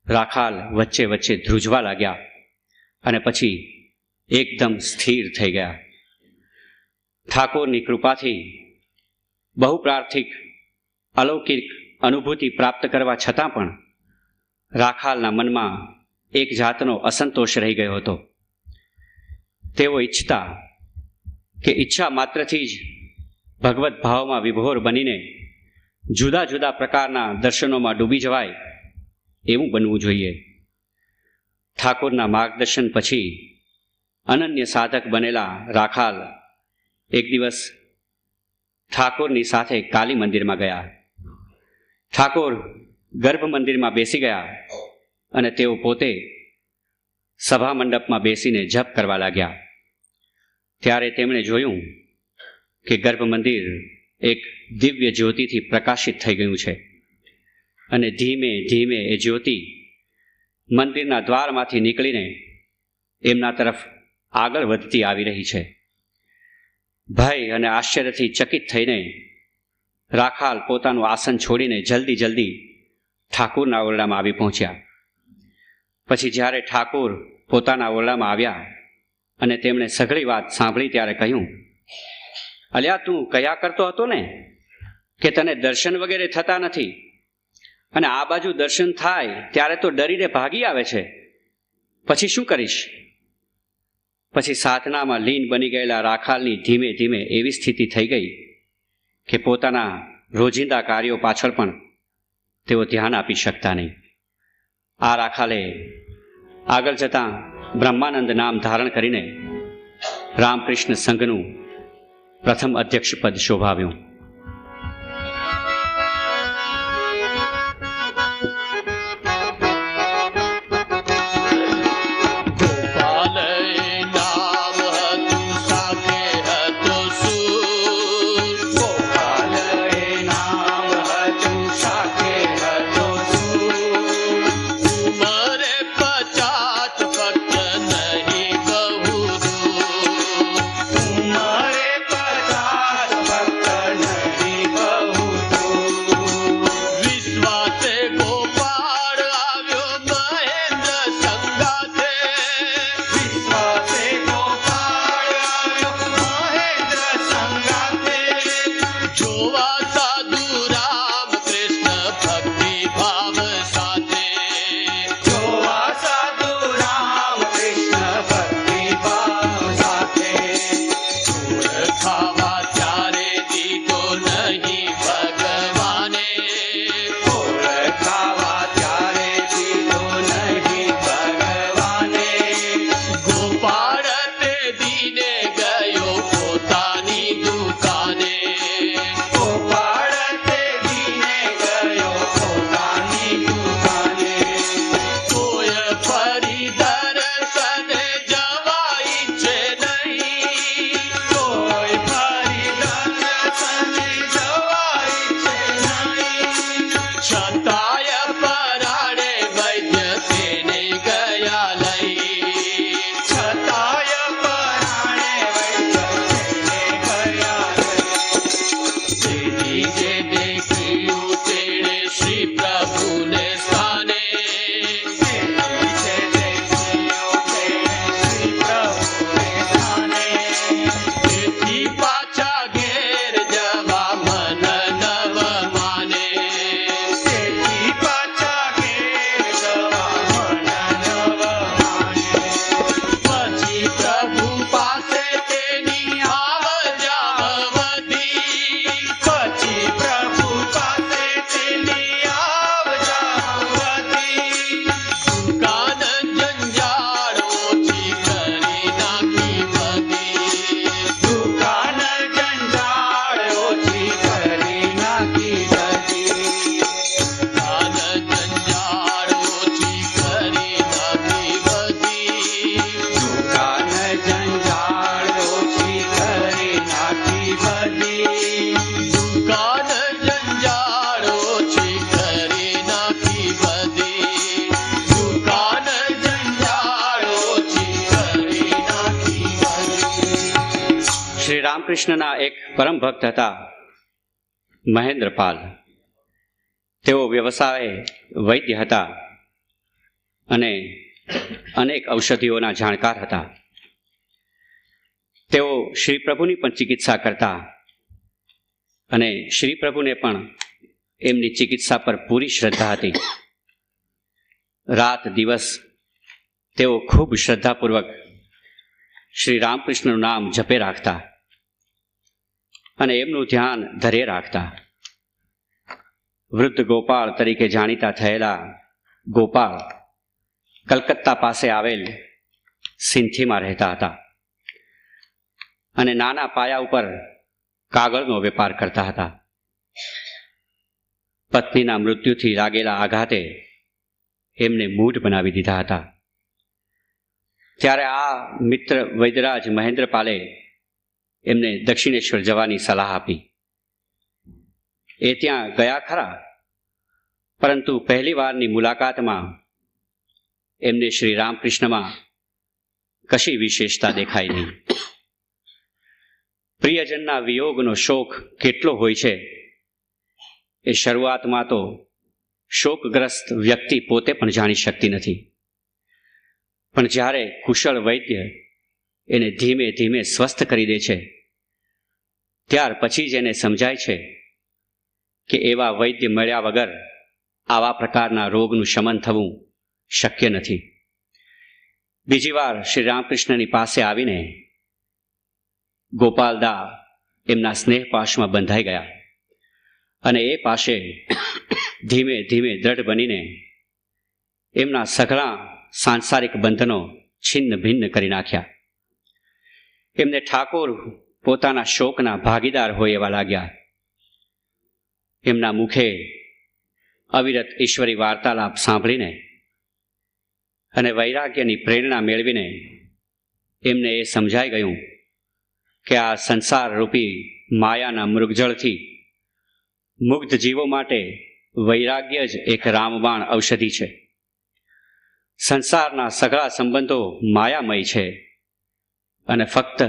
રાખાલ વચ્ચે વચ્ચે ધ્રુજવા લાગ્યા અને પછી એકદમ સ્થિર થઈ ગયા. ઠાકોરની કૃપાથી બહુ પ્રાર્થિક અલૌકિક અનુભૂતિ પ્રાપ્ત કરવા છતાં પણ રાખાલના મનમાં એક જાતનો અસંતોષ રહી ગયો હતો. તેઓ ઈચ્છતા કે ઈચ્છા માત્રથી જ ભગવત ભાવમાં વિભોર બનીને જુદા જુદા પ્રકારના દર્શનોમાં ડૂબી જવાય એવું બનવું જોઈએ. ઠાકોરના માર્ગદર્શન પછી અનન્ય સાધક બનેલા રાખાલ એક દિવસ ઠાકોરની સાથે કાલી મંદિરમાં ગયા. ઠાકોર ગર્ભ મંદિરમાં બેસી ગયા અને તેઓ પોતે સભા મંડપમાં બેસીને જપ કરવા લાગ્યા. ત્યારે તેમણે જોયું કે ગર્ભ મંદિર એક દિવ્ય જ્યોતિથી પ્રકાશિત થઈ ગયું છે અને ધીમે ધીમે એ જ્યોતિ મંદિરના દ્વારમાંથી નીકળીને એમના તરફ આગળ વધતી આવી રહી છે. ભય અને આશ્ચર્યથી ચકિત થઈને રાખાલ પોતાનું આસન છોડીને જલ્દી ઠાકોરના ઓરડામાં આવી પહોંચ્યા. પછી જ્યારે ઠાકોર પોતાના ઓરડામાં આવ્યા અને તેમણે સઘળી વાત સાંભળી ત્યારે કહ્યું, અલ્યા તું કયા કરતો હતો ને કે તને દર્શન વગેરે થતા નથી અને આ બાજુ દર્શન થાય ત્યારે તો ડરીને ભાગી આવે છે, પછી શું કરીશ? પછી સાધનામાં લીન બની ગયેલા રાખાલની ધીમે ધીમે એવી સ્થિતિ થઈ ગઈ કે પોતાના રોજિંદા કાર્યો પાછળ પણ તેઓ ધ્યાન આપી શકતા નહીં. આ રાખાલે આગળ જતાં બ્રહ્માનંદ નામ ધારણ કરીને રામકૃષ્ણ સંઘનું પ્રથમ અધ્યક્ષ પદ શોભાવ્યું. રામકૃષ્ણના એક પરમ ભક્ત હતા મહેન્દ્રપાલ. તેઓ વ્યવસાય વૈદ્ય હતા અને અનેક ઔષધિઓના જાણકાર હતા. તેઓ શ્રી પ્રભુની પણ ચિકિત્સા કરતા અને શ્રી પ્રભુને પણ એમની ચિકિત્સા પર પૂરી શ્રદ્ધા હતી. રાત દિવસ તેઓ ખૂબ શ્રદ્ધાપૂર્વક શ્રી રામકૃષ્ણનું નામ જપે રાખતા અને એમનું ધ્યાન ધરે રાખતા. વૃદ્ધ ગોપાળ તરીકે જાણીતા થયેલા ગોપાળ કલકત્તા પાસે આવેલ સિંથીમાં રહેતા હતા અને નાના પાયા ઉપર કાગળનો વેપાર કરતા હતા. પત્નીના મૃત્યુથી લાગેલા આઘાતે એમને મૂઢ બનાવી દીધા હતા. ત્યારે આ મિત્ર વૈદ્યરાજ મહેન્દ્રપાલે એમને દક્ષિણેશ્વર જવાની સલાહ આપી. એ ત્યાં ગયા ખરા, પરંતુ પહેલી વારની મુલાકાતમાં એમને શ્રી રામકૃષ્ણમાં કશી વિશેષતા દેખાઈ નહીં. પ્રિયજનના વિયોગનો શોક કેટલો હોય છે એ શરૂઆતમાં તો શોકગ્રસ્ત વ્યક્તિ પોતે પણ જાણી શકતી નથી. પણ જ્યારે કુશળ વૈદ્ય એને ધીમે ધીમે સ્વસ્થ કરી દે છે, ત્યાર પછી જ એને સમજાય છે કે એવા વૈદ્ય મળ્યા વગર આવા પ્રકારના રોગનું શમન થવું શક્ય નથી. બીજી વાર શ્રી રામકૃષ્ણની પાસે આવીને ગોપાલદા એમના સ્નેહ પાશમાં બંધાઈ ગયા અને એ પાસે ધીમે ધીમે દ્રઢ બનીને એમના સઘળા સાંસારિક બંધનો છિન્ન ભિન્ન કરી નાખ્યા. એમને ઠાકોર પોતાના શોકના ભાગીદાર હોય એવા લાગ્યા. એમના મુખે અવિરત ઈશ્વરી વાર્તાલાપ સાંભળીને અને વૈરાગ્યની પ્રેરણા મેળવીને એમને એ સમજાઈ ગયું કે આ સંસાર રૂપી માયાના મૃગજળથી મુગ્ધ જીવો માટે વૈરાગ્ય જ એક રામબાણ ઔષધિ છે. સંસારના સઘળા સંબંધો માયામય છે અને ફક્ત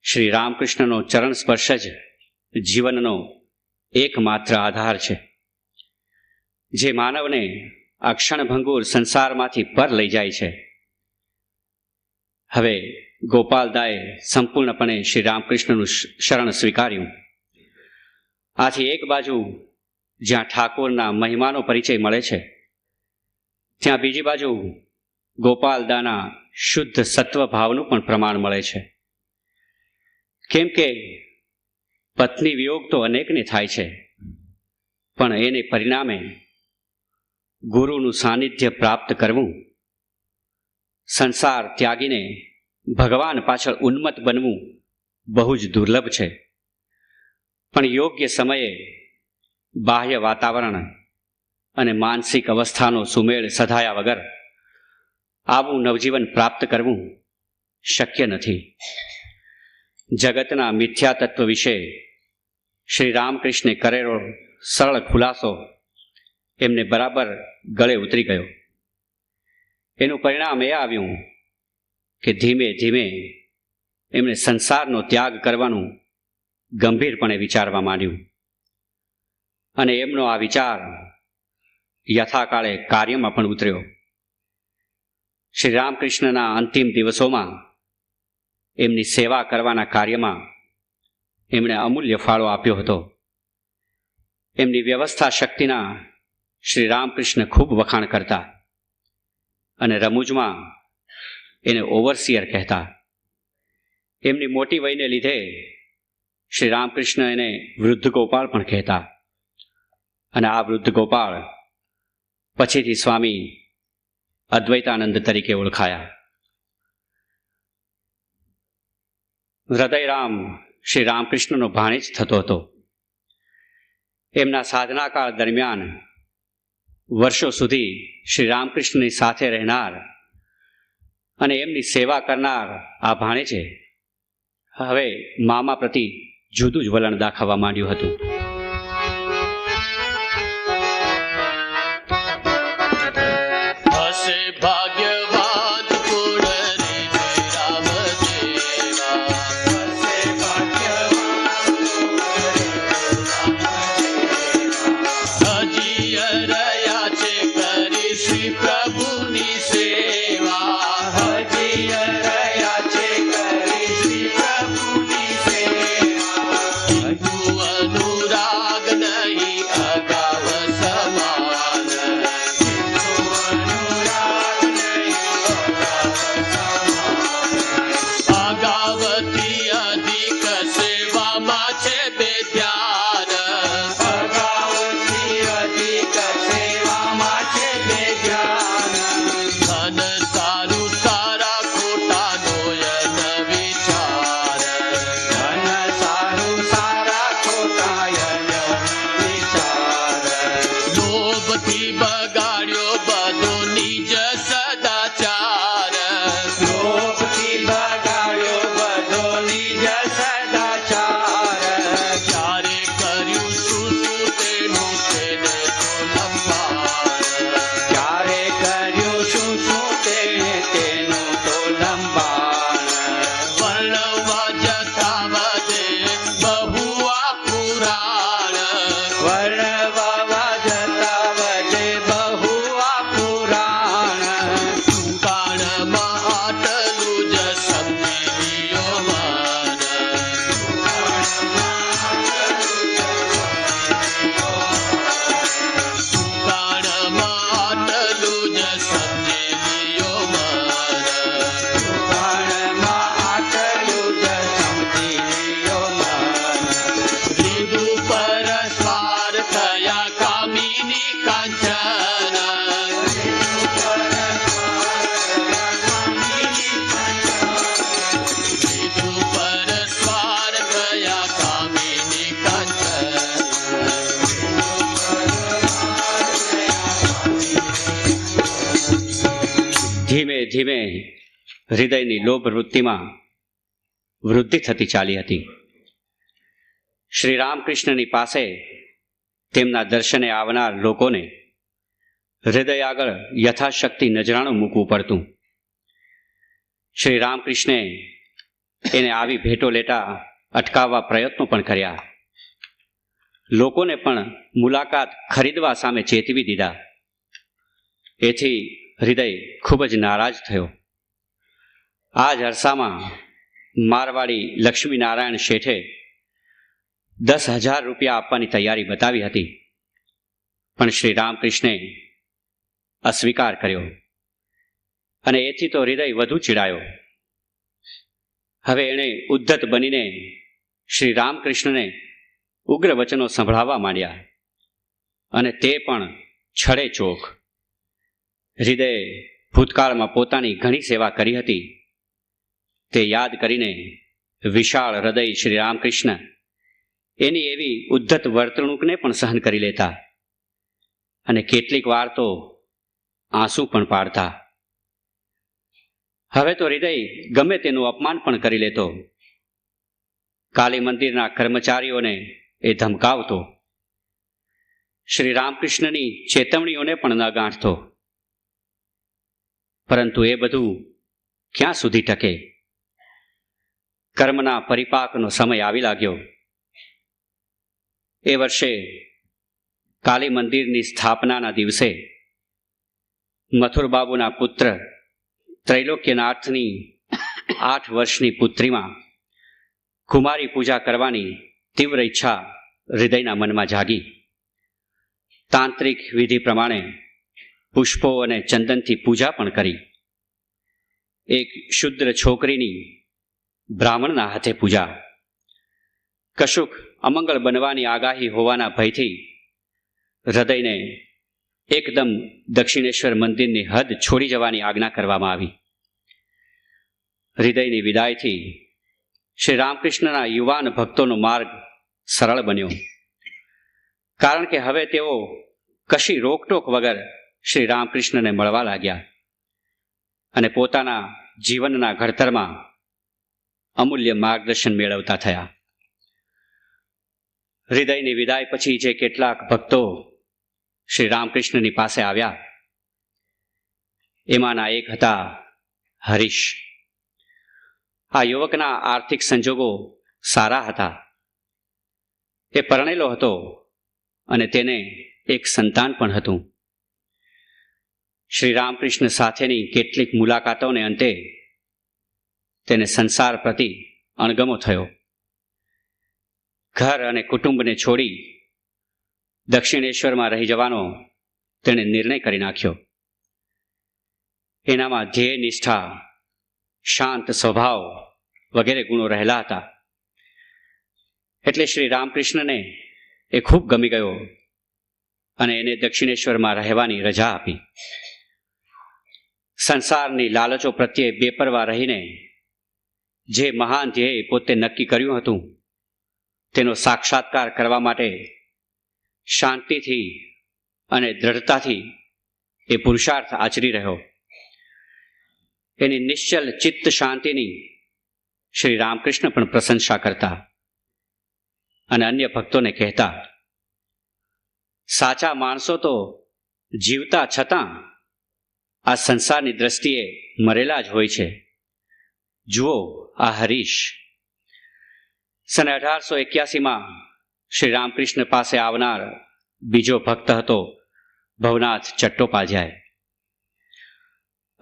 શ્રી રામકૃષ્ણનો ચરણ સ્પર્શ જ જીવનનો એકમાત્ર આધાર છે, જે માનવને આ ક્ષણભંગુર સંસારમાંથી પર લઈ જાય છે. હવે ગોપાલદાએ સંપૂર્ણપણે શ્રી રામકૃષ્ણનું શરણ સ્વીકાર્યું. આથી એક બાજુ જ્યાં ઠાકોરના મહિમાનો પરિચય મળે છે, ત્યાં બીજી બાજુ ગોપાલદાના શુદ્ધ સત્વભાવનું પણ પ્રમાણ મળે છે. કેમ કે પત્ની વિયોગ તો અનેકને થાય છે, પણ એને પરિણામે ગુરુનું સાનિધ્ય પ્રાપ્ત કરવું, સંસાર ત્યાગીને ભગવાન પાછળ ઉન્મત્ત બનવું બહુ જ દુર્લભ છે. પણ યોગ્ય સમયે બાહ્ય વાતાવરણ અને માનસિક અવસ્થાનો સુમેળ સધાયા વગર આવું નવજીવન પ્રાપ્ત કરવું શક્ય નથી. જગતના મિથ્યા તત્વ વિશે શ્રી રામકૃષ્ણે કરેલો સરળ ખુલાસો એમને બરાબર ગળે ઉતરી ગયો. એનું પરિણામ એ આવ્યું કે ધીમે ધીમે એમણે સંસારનો ત્યાગ કરવાનું ગંભીરપણે વિચારવા માંડ્યું અને એમનો આ વિચાર યથાકાળે કાર્યમાં પણ ઉતર્યો. શ્રી રામકૃષ્ણના અંતિમ દિવસોમાં એમની સેવા કરવાના કાર્યમાં એમણે અમૂલ્ય ફાળો આપ્યો હતો. એમની વ્યવસ્થા શક્તિના શ્રી રામકૃષ્ણ ખૂબ વખાણ કરતા અને રમૂજમાં એને ઓવરસિયર કહેતા. એમની મોટી વયને લીધે શ્રી રામકૃષ્ણ એને વૃદ્ધ ગોપાળ પણ કહેતા અને આ વૃદ્ધ ગોપાળ પછીથી સ્વામી અદ્વૈતાનંદ તરીકે ઓળખાયા. હૃદયરામ શ્રી રામકૃષ્ણનો ભાણેજ થતો હતો. એમના સાધનાકાળ દરમિયાન વર્ષો સુધી શ્રી રામકૃષ્ણની સાથે રહેનાર અને એમની સેવા કરનાર આ ભાણેજે હવે મામા પ્રતિ જુદું જ વલણ દાખવવા માંડ્યું હતું. હશે ભાગ્યવાન પૂર્ણ રીતિ રામ જેવા. હસે સમજી લિયો મન સુભાણમાં આટલું જ સમજી લ્યો મન. લીધું પરસ્વાર થયા કામિની કાંચન લીધું પરસ્વાર થયા કામિની કાંચન ધીમે ધીમે હૃદયની લોભ વૃત્તિમાં વૃદ્ધિ થતી ચાલી હતી. શ્રી રામકૃષ્ણની પાસે તેમના દર્શને આવનાર લોકોને હૃદય આગળ યથાશક્તિ નજરાણું મૂકવું પડતું. શ્રી રામકૃષ્ણે એને આવી ભેટો લેતા અટકાવવા પ્રયત્નો પણ કર્યા. લોકોને પણ મુલાકાત ખરીદવા સામે ચેતવી દીધા. એથી હૃદય ખૂબ જ નારાજ થયો. આ જ અરસામાં મારવાડી લક્ષ્મીનારાયણ શેઠે 10,000 રૂપિયા આપવાની તૈયારી બતાવી હતી, પણ શ્રી રામકૃષ્ણે અસ્વીકાર કર્યો અને એથી તો હૃદય વધુ ચીડાયો. હવે એણે ઉદ્ધત બનીને શ્રી રામકૃષ્ણને ઉગ્ર વચનો સંભળાવવા માંડ્યા અને તે પણ છડે ચોક. હૃદયે ભૂતકાળમાં પોતાની ઘણી સેવા કરી હતી તે યાદ કરીને વિશાળ હૃદય શ્રી રામકૃષ્ણ એની એવી ઉદ્ધત વર્તણૂકને પણ સહન કરી લેતા અને કેટલીક વાર તો આંસુ પણ પાડતા. હવે તો હૃદય ગમે તેનું અપમાન પણ કરી લેતો. કાલી મંદિરના કર્મચારીઓને એ ધમકાવતો. શ્રી રામકૃષ્ણની ચેતવણીઓને પણ ન ગાંઠતો. પરંતુ એ બધું ક્યાં સુધી ટકે? કર્મના પરિપાકનો સમય આવી લાગ્યો. એ વર્ષે કાલી મંદિરની સ્થાપનાના દિવસે મથુરબાબુના પુત્ર ત્રૈલોક્યનાથની 8 વર્ષની પુત્રીમાં કુમારી પૂજા કરવાની તીવ્ર ઈચ્છા હૃદયના મનમાં જાગી. તાંત્રિક વિધિ પ્રમાણે પુષ્પો અને ચંદનથી પૂજા પણ કરી. એક શુદ્ર છોકરીની બ્રાહ્મણના હાથે પૂજા. કશુંક અમંગળ બનવાની આગાહી હોવાના ભયથી હૃદયને એકદમ દક્ષિણેશ્વર મંદિરની હદ છોડી જવાની આજ્ઞા કરવામાં આવી. હૃદયની વિદાયથી શ્રી રામકૃષ્ણના યુવાન ભક્તોનો માર્ગ સરળ બન્યો, કારણ કે હવે તેઓ કશી રોકટોક વગર શ્રી રામકૃષ્ણને મળવા લાગ્યા અને પોતાના જીવનના ઘડતરમાં અમૂલ્ય માર્ગદર્શન મેળવતા થયા. હૃદયની વિદાય પછી જે કેટલાક ભક્તો શ્રી રામકૃષ્ણની પાસે આવ્યા એમાંના એક હતા હરીશ. આ યુવકના આર્થિક સંજોગો સારા હતા. એ પરણેલો હતો અને તેને એક સંતાન પણ હતું. શ્રી રામકૃષ્ણ સાથેની કેટલીક મુલાકાતોને અંતે તેને સંસાર પ્રતિ અણગમો થયો. ઘર અને કુટુંબને છોડી દક્ષિણેશ્વરમાં રહી જવાનો તેણે નિર્ણય કરી નાખ્યો. એનામાં ધ્યેય નિષ્ઠા, શાંત સ્વભાવ વગેરે ગુણો રહેલા હતા. એટલે શ્રી રામકૃષ્ણને એ ખૂબ ગમી ગયો અને એને દક્ષિણેશ્વરમાં રહેવાની રજા આપી. સંસારની લાલચો પ્રત્યે બેપરવા રહીને જે મહાન ધ્યેય પોતે નક્કી કર્યું હતું તેનો સાક્ષાત્કાર કરવા માટે શાંતિથી અને દ્રઢતાથી એ પુરુષાર્થ આચરી રહ્યો. એની નિશ્ચલ ચિત્ત શાંતિની શ્રી રામકૃષ્ણ પણ પ્રશંસા કરતા અને અન્ય ભક્તોને કહેતા, સાચા માણસો તો જીવતા છતાં આ સંસારની દ્રષ્ટિએ મરેલા જ હોય છે. જુઓ આ હરીશ. સન 1881માં શ્રી રામકૃષ્ણ પાસે આવનાર બીજો ભક્ત હતો ભવનાથ ચટ્ટોપાધ્યાય.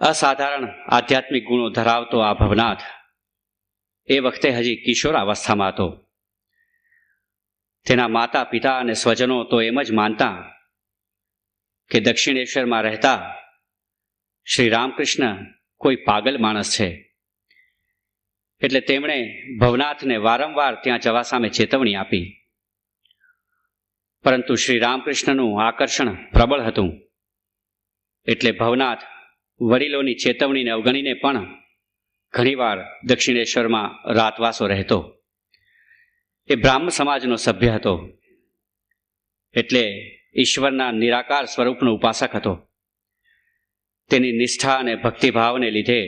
અસાધારણ આધ્યાત્મિક ગુણો ધરાવતો આ ભવનાથ એ વખતે હજી કિશોરાવસ્થામાં હતો. તેના માતા પિતા અને સ્વજનો તો એમ જ માનતા કે દક્ષિણેશ્વરમાં રહેતા શ્રી રામકૃષ્ણ કોઈ પાગલ માણસ છે, એટલે તેમણે ભવનાથને વારંવાર ત્યાં જવા સામે ચેતવણી આપી. પરંતુ શ્રી રામકૃષ્ણનું આકર્ષણ પ્રબળ હતું, એટલે ભવનાથ વડીલોની ચેતવણીને અવગણીને પણ ઘણીવાર દક્ષિણેશ્વરમાં રાતવાસો રહેતો. એ બ્રાહ્મ સમાજનો સભ્ય હતો, એટલે ઈશ્વરના નિરાકાર સ્વરૂપનો ઉપાસક હતો. તેની નિષ્ઠા અને ભક્તિભાવને લીધે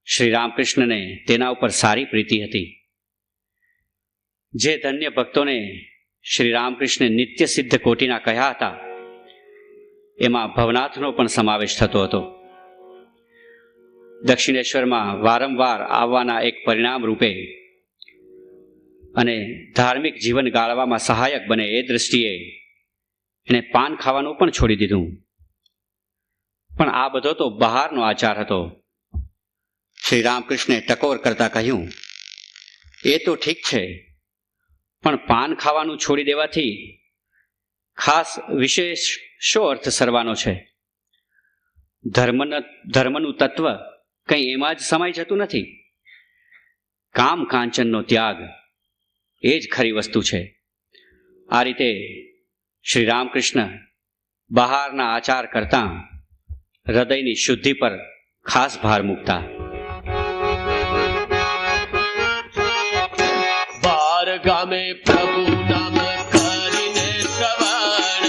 શ્રી રામકૃષ્ણને તેના ઉપર સારી પ્રીતિ હતી. જે ધન્ય ભક્તોને શ્રી રામકૃષ્ણે નિત્ય સિદ્ધ કોટીના કહ્યા હતા, એમાં ભવનાથનો પણ સમાવેશ થતો હતો. દક્ષિણેશ્વરમાં વારંવાર આવવાના એક પરિણામ રૂપે અને ધાર્મિક જીવન ગાળવામાં સહાયક બને એ દૃષ્ટિએ એણે પાન ખાવાનું પણ છોડી દીધું. પણ આ બધો તો બહારનો આચાર હતો. શ્રી રામકૃષ્ણે ટકોર કરતા કહ્યું, એ તો ઠીક છે, પણ પાન ખાવાનું છોડી દેવાથી ખાસ વિશેષ શો અર્થ સરવાનો છે? ધર્મનું તત્વ કંઈ એમાં જ સમાઈ જતું નથી. કામ કાંચનનો ત્યાગ એ જ ખરી વસ્તુ છે. આ રીતે શ્રી રામકૃષ્ણ બહારના આચાર કરતાં હૃદયની શુદ્ધિ પર ખાસ ભાર મૂકતા. બાર ગામે પ્રભુ નામ કરીને શ્રવણ,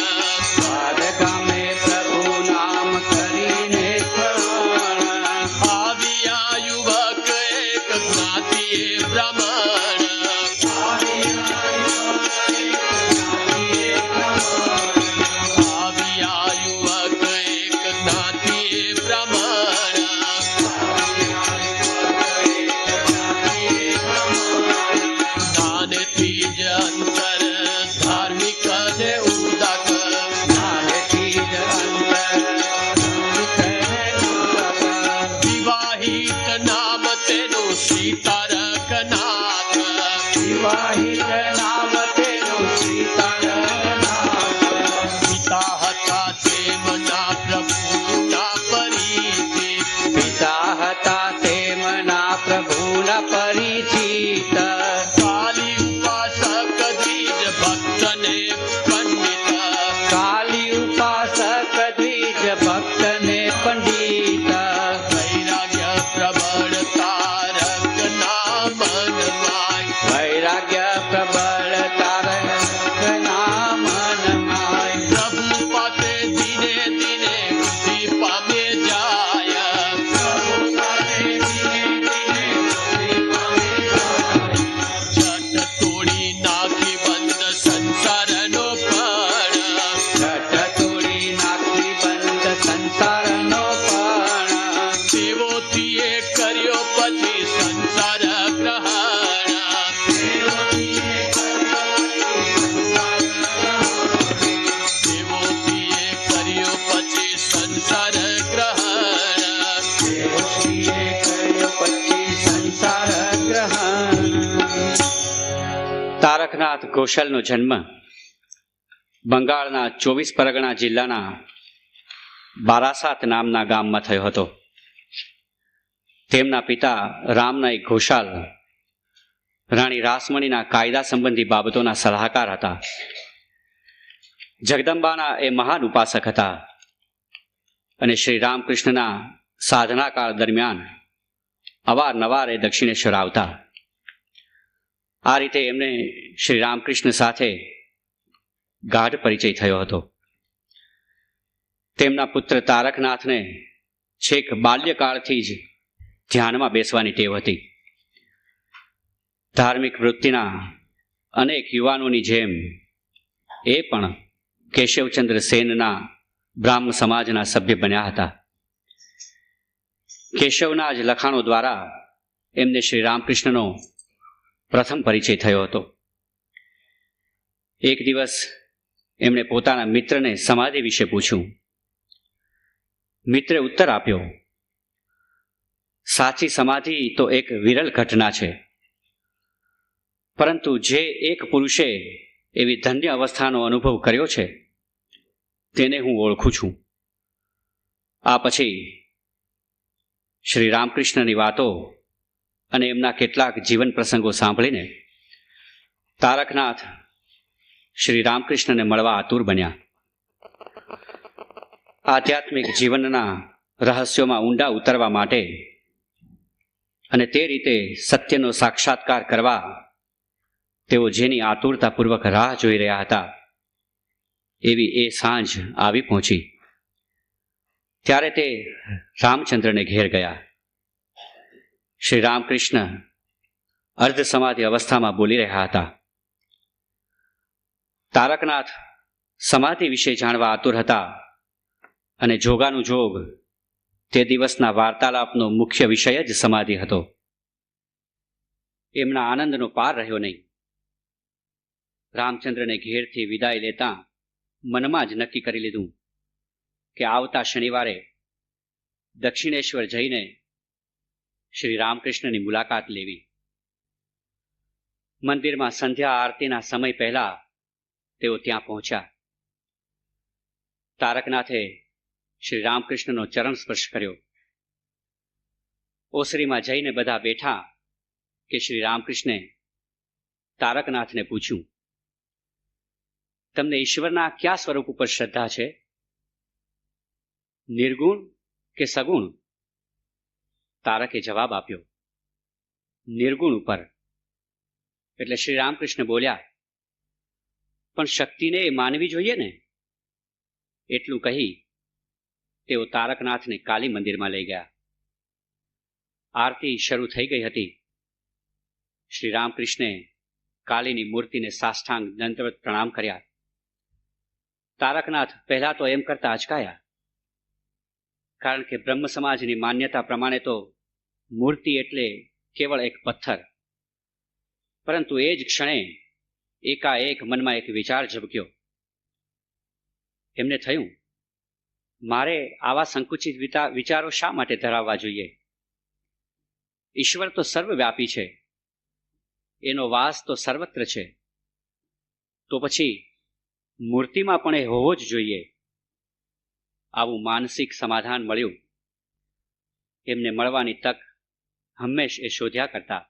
બાર ગામે પ્રભુ નામ કરીને શ્રવણ, આવ્યા યુવક એક જ્ઞાતિએ બ્રાહ્મણ, આવ્યા યુવક એક જ્ઞાતિએ બ્રાહ્મણ, જ્ઞાનથી જ અંતર ધાર્મિક ને ઉદાક, જ્ઞાનથી જ અંતર વિવાહિત નામ તેનું સીતારકનાથ, વિવાહિત નામ તેનું સીતારકનાથ, પિતા હતા તેમના પ્રભુના પરિચિત, પિતા હતા તેમના પ્રભુના પરિચિત, કાલી ઉપાસક દ્વિજ ભક્તને પંડિત, કાલી ઉપાસક દ્વિજ ભક્તને પંડિત, વૈરાગ્ય પ્રબળ તારક ના મનમાય, વૈરાગ્ય પ્રબળ તારક ના મનમાય, પ્રભુ પાસે દિને દિને બુદ્ધિ પામે જાય, પ્રભુ પાસે ધીરે ધીરે બુદ્ધિ પામે જાય, જટ તોડી નાખી બંધ સંસારનો પણ, જટ તોડી નાખી બંધ સંસારનો પણ, સેવોથી એ કર્યો પછી સંસાર ગ્રહણ, સેવોથી એ કર્યો પછી સંસાર ગ્રહણ, દેવકીએ કર્યો પછી સંસાર ગ્રહણ. તારકનાથ ઘોષલનો જન્મ બંગાળના 24 પરગણા જિલ્લાના બારાસાત નામના ગામમાં થયો હતો. તેમના પિતા રામનાઈક ઘોષાલ રાણી રાસમણીના કાયદા સંબંધી બાબતોના સલાહકાર હતા. જગદંબાના એ મહાન ઉપાસક હતા અને શ્રી રામકૃષ્ણના સાધનાકાળ દરમિયાન અવારનવાર એ દક્ષિણેશ્વર આવતા. આ રીતે એમને શ્રી રામકૃષ્ણ સાથે ગાઢ પરિચય થયો હતો. તેમના પુત્ર તારકનાથને છેક બાલ્યકાળથી જ ધ્યાનમાં બેસવાની ટેવ હતી. ધાર્મિક વૃત્તિના અનેક યુવાનોની જેમ એ પણ કેશવચંદ્ર સેનના બ્રાહ્મ સમાજના સભ્ય બન્યા હતા. કેશવના જ લખાણો દ્વારા એમને શ્રી રામકૃષ્ણનો પ્રથમ પરિચય થયો હતો. એક દિવસ એમણે પોતાના મિત્રને સમાધિ વિશે પૂછ્યું. મિત્રે ઉત્તર આપ્યો, સાચી સમાધિ તો એક વિરલ ઘટના છે, પરંતુ જે એક પુરુષે એવી ધન્ય અવસ્થાનો અનુભવ કર્યો છે તેને હું ઓળખું છું. આ પછી શ્રી રામકૃષ્ણની વાતો અને એમના કેટલાક જીવન પ્રસંગો સાંભળીને તારકનાથ શ્રી રામકૃષ્ણને મળવા આતુર બન્યા. આધ્યાત્મિક જીવનના રહસ્યોમાં ઊંડા ઉતરવા માટે અને તે રીતે સત્યનો સાક્ષાત્કાર કરવા તેઓ જેની આતુરતાપૂર્વક રાહ જોઈ રહ્યા હતા એવી એ સાંજ આવી પહોંચી. ત્યારે તે રામચંદ્રને ઘેર ગયા. શ્રી રામકૃષ્ણ અર્ધ સમાધિ અવસ્થામાં બોલી રહ્યા હતા. તારકનાથ સમાધિ વિશે જાણવા આતુર હતા અને જોગાનું જોગ તે દિવસના વાર્તાલાપનો મુખ્ય વિષય જ સમાધિ હતો. એમના આનંદનો પાર રહ્યો નહીં. રામચંદ્રને ઘેરથી વિદાય લેતા મનમાં જ નક્કી કરી લીધું કે આવતા શનિવારે દક્ષિણેશ્વર જઈને શ્રી રામકૃષ્ણની મુલાકાત લેવી. મંદિરમાં સંધ્યા આરતીના સમય પહેલા તેઓ ત્યાં પહોંચ્યા. તારકનાથે શ્રી રામકૃષ્ણનો ચરણ સ્પર્શ કર્યો. ઓસરીમાં જઈને બધા બેઠા કે શ્રી રામકૃષ્ણે તારકનાથને પૂછ્યું, તમને ઈશ્વરના કયા સ્વરૂપ ઉપર શ્રદ્ધા છે? નિર્ગુણ કે સગુણ? તારકે જવાબ આપ્યો, નિર્ગુણ ઉપર. એટલે શ્રી રામકૃષ્ણ બોલ્યા, પણ શક્તિને એ માનવી જોઈએ ને? એટલું કહી તેઓ તારકનાથને કાલી મંદિરમાં લઈ ગયા. આરતી શરૂ થઈ ગઈ હતી. શ્રી રામકૃષ્ણે કાલીની મૂર્તિને સાષ્ટાંગ દંડવત પ્રણામ કર્યા. તારકનાથ પહેલા તો એમ કરતા અચકાયા, કારણ કે બ્રહ્મ સમાજની માન્યતા પ્રમાણે તો મૂર્તિ એટલે કેવળ એક પથ્થર. પરંતુ એ જ ક્ષણે એકાએક મનમાં એક વિચાર ઝબક્યો. એમને થયું, મારે આવા સંકુચિત વિચારો શા માટે ધરાવવા જોઈએ? ઈશ્વર તો સર્વવ્યાપી છે, એનો વાસ તો સર્વત્ર છે, તો પછી મૂર્તિમાં પણ એ હોવો જ જોઈએ. આવું માનસિક સમાધાન મળ્યું. એમને મળવાની તક હંમેશ એ શોધ્યા કરતા.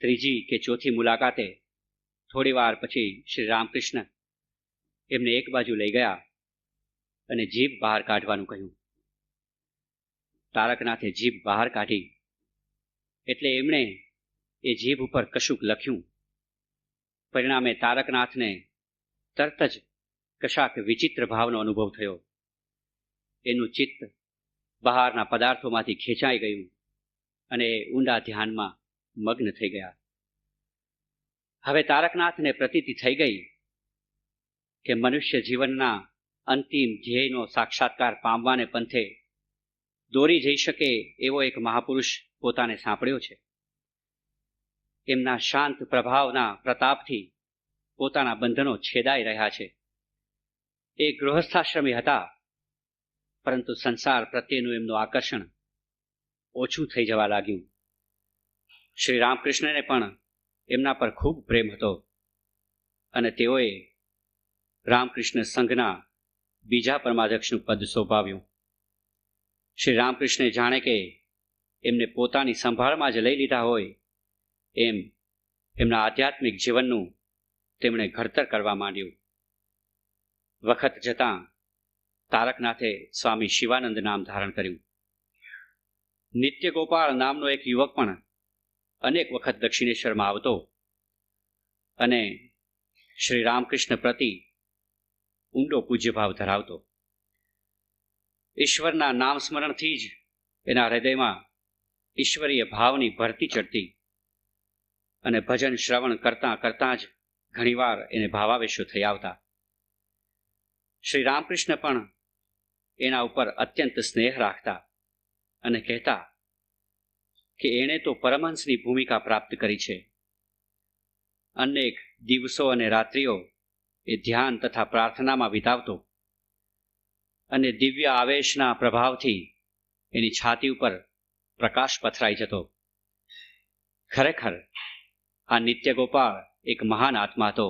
ત્રીજી કે ચોથી મુલાકાતે થોડી વાર પછી શ્રી રામકૃષ્ણ એમને એક બાજુ લઈ ગયા અને જીભ બહાર કાઢવાનું કહ્યું. તારકનાથે જીભ બહાર કાઢી એટલે એમણે એ જીભ ઉપર કશુંક લખ્યું. પરિણામે તારકનાથને તરત જ કશાક વિચિત્ર ભાવનો અનુભવ થયો. એનું ચિત્ત બહારના પદાર્થોમાંથી ખેંચાઈ ગયું અને ઊંડા ધ્યાનમાં મગ્ન થઈ ગયા. હવે તારકનાથને પ્રતીતિ થઈ ગઈ કે મનુષ્ય જીવનના અંતિમ ધ્યેયનો સાક્ષાત્કાર પામવાને પંથે દોરી જઈ શકે એવો એક મહાપુરુષ પોતાને સાંપડ્યો છે. એમના શાંત પ્રભાવના પ્રતાપથી પોતાના બંધનો છેદાઈ રહ્યા છે. એ ગૃહસ્થાશ્રમી હતા, પરંતુ સંસાર પ્રત્યેનું એમનું આકર્ષણ ઓછું થઈ જવા લાગ્યું. શ્રી રામકૃષ્ણને પણ એમના પર ખૂબ પ્રેમ હતો અને તેઓએ રામકૃષ્ણ સંઘના બીજા પરમાધ્યક્ષનું પદ સોંપાવ્યું. શ્રી રામકૃષ્ણે જાણે કે એમને પોતાની સંભાળમાં જ લઈ લીધા હોય એમ એમના આધ્યાત્મિક જીવનનું તેમણે ઘડતર કરવા માંડ્યું. વખત જતાં તારકનાથે સ્વામી શિવાનંદ નામ ધારણ કર્યું. નિત્ય ગોપાળ નામનો એક યુવક પણ અનેક વખત દક્ષિણેશ્વરમાં આવતો અને શ્રી રામકૃષ્ણ પ્રતિ ઊંડો પૂજ્યભાવ ધરાવતો. ઈશ્વરના નામ સ્મરણથી જ એના હૃદયમાં ઈશ્વરીય ભાવની ભરતી ચડતી અને ભજન શ્રવણ કરતાં કરતાં જ ઘણીવાર એને ભાવાવેશો થઈ આવતા. શ્રી રામકૃષ્ણ પણ એના ઉપર અત્યંત સ્નેહ રાખતા અને કહેતા કે એણે તો પરમહંસની ભૂમિકા પ્રાપ્ત કરી છે. અનેક દિવસો અને રાત્રિઓ એ ધ્યાન તથા પ્રાર્થનામાં વિતાવતો અને દિવ્ય આવેશના પ્રભાવથી એની છાતી ઉપર પ્રકાશ પથરાઈ જતો. ખરેખર આ નિત્ય ગોપાળ એક મહાન આત્મા હતો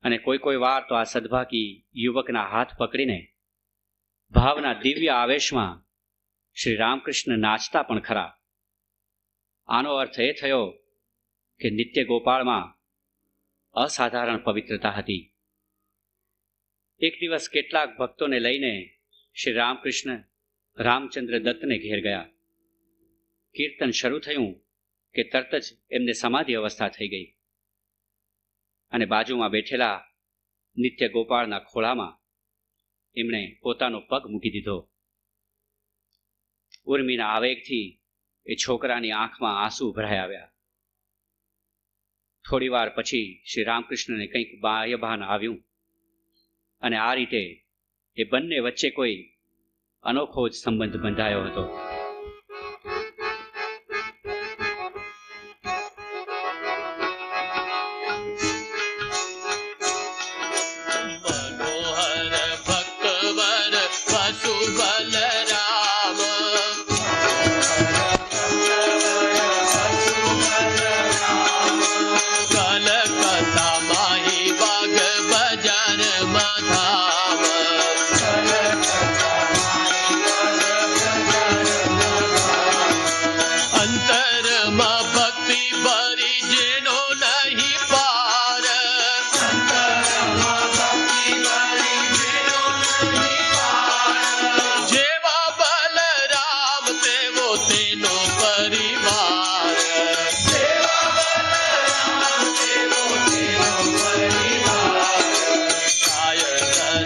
અને કોઈ વાર તો આ સદભાગી યુવકના હાથ પકડીને ભાવના દિવ્ય આવેશમાં શ્રી રામકૃષ્ણ નાચતા પણ ખરા. આનો અર્થ એ થયો કે નિત્ય ગોપાળમાં અસાધારણ પવિત્રતા હતી. એક દિવસ કેટલાક ભક્તોને લઈને શ્રી રામકૃષ્ણ રામચંદ્ર દત્તને ઘેર ગયા. કીર્તન શરૂ થયું કે તરત જ એમને સમાધિ અવસ્થા થઈ ગઈ અને બાજુમાં બેઠેલા નિત્ય ગોપાળના ખોળામાં એમણે પોતાનો પગ મૂકી દીધો. ઉર્મિના આવેગથી એ છોકરાની આંખમાં આંસુ ભરાઈ આવ્યા. થોડી વાર પછી શ્રી રામકૃષ્ણને કંઈક બાહ્ય ભાન આવ્યું અને આ રીતે એ બંને વચ્ચે કોઈ અનોખો જ સંબંધ બંધાયો હતો. મનોહર ભક્તવર પશુ બલરામ કલકત્તા માહી બાગ બજાર ધામ અંતરમાં ભક્તિ ભરી જેનો નહીં પાર જેવા બલરામ તેવો તેનો પરિવાર કાય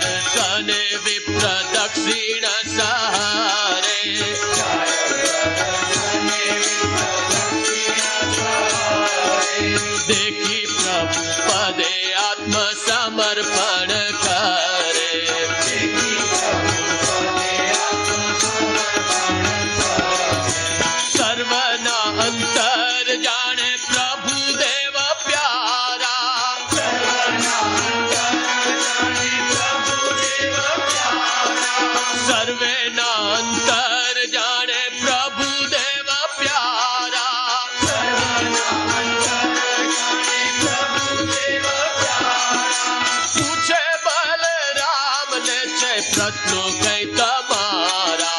દર્શને વિપ્ર દક્ષિણ સહારે देखी प्रभु पदे आत्म समर्पण करे सर्वना अंतर जाने प्रभु देव प्यारा सर्वे ना अंतर जाने प्रभु देव प्यारा पूछे बलराम ने छे प्रश्नो कई तमारा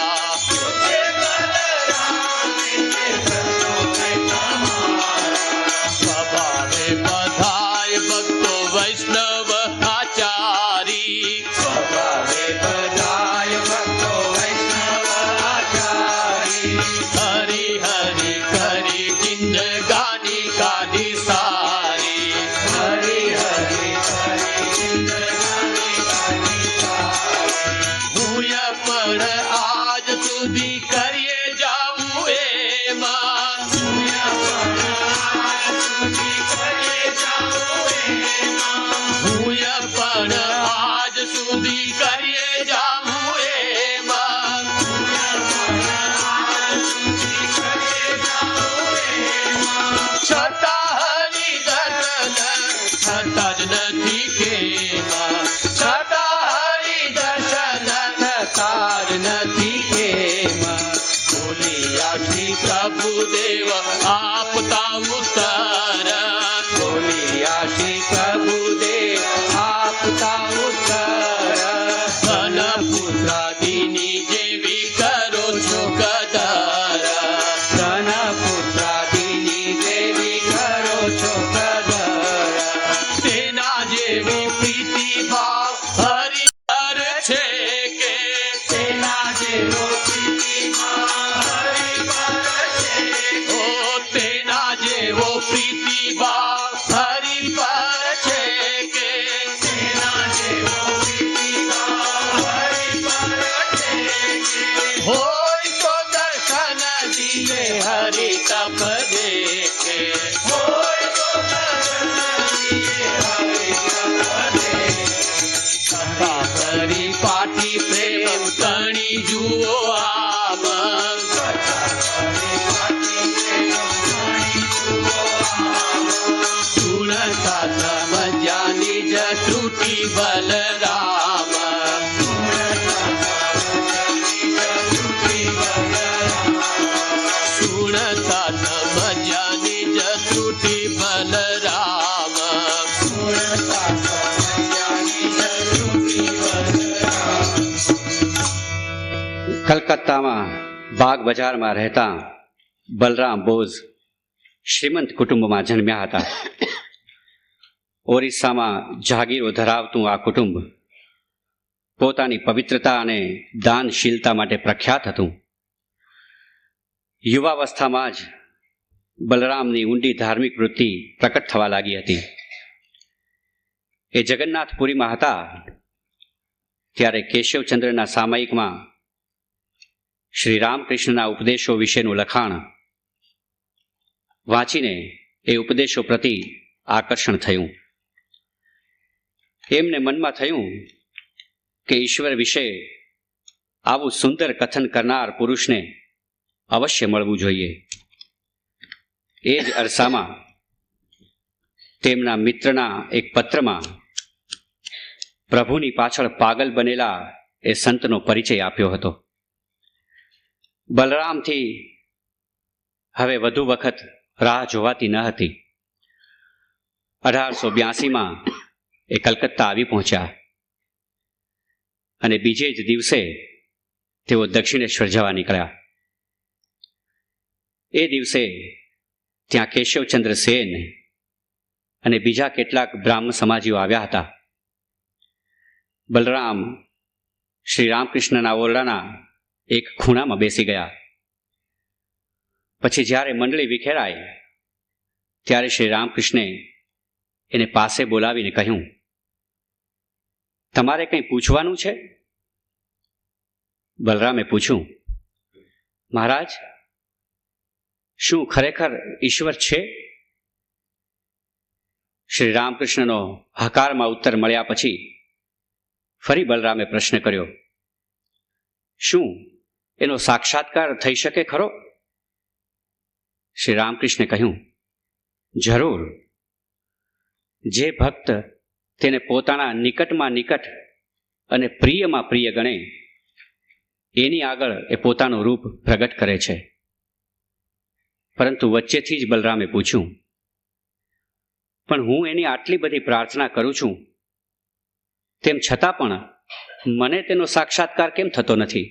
स्वभावे बधाय भक्तो वैष्णव आचारी हरि हरि करी जिंदगानी काढ़ी सारी भूय पर आज सुधी करिए जाऊं एમાં ભૂય પર આજ સુધી કરીએ જાઉં એમાં છતાં હરિ દર્શન થતા જ નથી કેમાં છતાં હરિ દર્શન થતા જ નથી કેમાં બોલિયા શ્રી પ્રભુ દેવ આપતા ઉત્તર ધન પુત્રાદિની જેવી કરો છો કદર તેના જેવો પ્રીતિ ભાવ હરિ પર છે કે ઓ તેના જેવો પ્રીતિ ભાવ હરિ પર છે કે હોય તો દર્શન દિએ હરિ તપ દેખે કથા કરી પાઠી પ્રેમ તણી જુઓ આમ સુણતા સમજ્યા નિજ ત્રુટિ બલરામ સુણતા કલકત્તામાં બાગ બજારમાં રહેતા બલરામ બોઝ શ્રીમંત કુટુંબમાં જન્મ્યા હતા. ઓરિસ્સામાં જાગીરો ધરાવતું આ કુટુંબ પોતાની પવિત્રતા અને દાનશીલતા માટે પ્રખ્યાત હતું. યુવાવસ્થામાં જ બલરામની ઊંડી ધાર્મિક વૃત્તિ પ્રકટ થવા લાગી હતી. એ જગન્નાથપુરીમાં હતા ત્યારે કેશવચંદ્રના સામયિકમાં શ્રી રામકૃષ્ણના ઉપદેશો વિશેનું લખાણ વાંચીને એ ઉપદેશો પ્રતિ આકર્ષણ થયું. એમને મનમાં થયું કે ઈશ્વર વિશે આવું સુંદર કથન કરનાર પુરુષને અવશ્ય મળવું જોઈએ. એ જ અરસામાં તેમના મિત્રના એક પત્રમાં પ્રભુની પાછળ પાગલ બનેલા એ સંતનો પરિચય આપ્યો હતો. બલરામથી હવે વધુ વખત રાહ જોવાતી ન હતી. 1882માં એ કલકત્તા આવી પહોંચ્યા અને બીજે જ દિવસે તેઓ દક્ષિણેશ્વર જવા નીકળ્યા. એ દિવસે ત્યાં કેશવચંદ્ર સેન અને બીજા કેટલાક બ્રાહ્મણ સમાજીઓ આવ્યા હતા. બલરામ શ્રી રામકૃષ્ણના ઓરડાના એક ખૂણામાં બેસી ગયા. પછી જ્યારે મંડળી વિખેરાય ત્યારે શ્રી રામકૃષ્ણે એને પાસે બોલાવીને કહ્યું, તમારે કંઈ પૂછવાનું છે? બલરામે પૂછ્યું, મહારાજ, શું ખરેખર ઈશ્વર છે? શ્રી રામકૃષ્ણનો હકારમાં ઉત્તર મળ્યા પછી ફરી બલરામે પ્રશ્ન કર્યો, શું એનો સાક્ષાત્કાર થઈ શકે ખરો? શ્રી રામકૃષ્ણે કહ્યું, જરૂર. જે ભક્ત તેને પોતાના નિકટમાં નિકટ અને પ્રિયમાં પ્રિય ગણે એની આગળ એ પોતાનું રૂપ પ્રગટ કરે છે. પરંતુ વચ્ચેથી જ બલરામે પૂછ્યું, પણ હું એની આટલી બધી પ્રાર્થના કરું છું, તેમ છતાં પણ મને તેનો સાક્ષાત્કાર કેમ થતો નથી?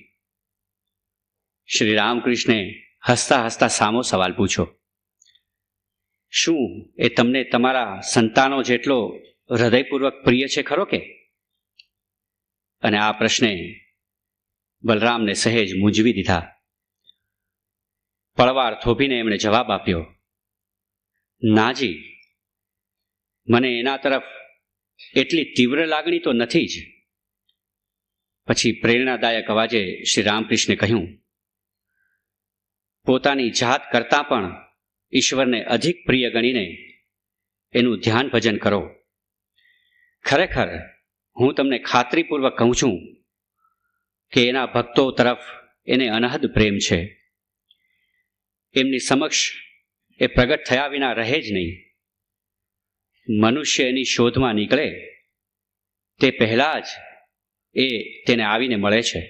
શ્રી રામકૃષ્ણે હસતા હસતા સામો સવાલ પૂછ્યો, શું એ તમને તમારા સંતાનો જેટલો હૃદયપૂર્વક પ્રિય છે ખરો કે? અને આ પ્રશ્ને બલરામને સહેજ મૂંઝવી દીધા. પળવાર થોભીને એમણે જવાબ આપ્યો, નાજી, મને એના તરફ એટલી તીવ્ર લાગણી તો નથી જ. પછી પ્રેરણાદાયક અવાજે શ્રી રામકૃષ્ણે કહ્યું, પોતાની જાત કરતાં પણ ઈશ્વરને અધિક પ્રિય ગણીને એનું ધ્યાન ભજન કરો. ખરેખર હું તમને ખાતરીપૂર્વક કહું છું કે એના ભક્તો તરફ એને અનહદ પ્રેમ છે. એમની સમક્ષ એ પ્રગટ થયા વિના રહે જ નહીં. મનુષ્ય એની શોધમાં નીકળે તે પહેલાં જ એ તેને આવીને મળે છે.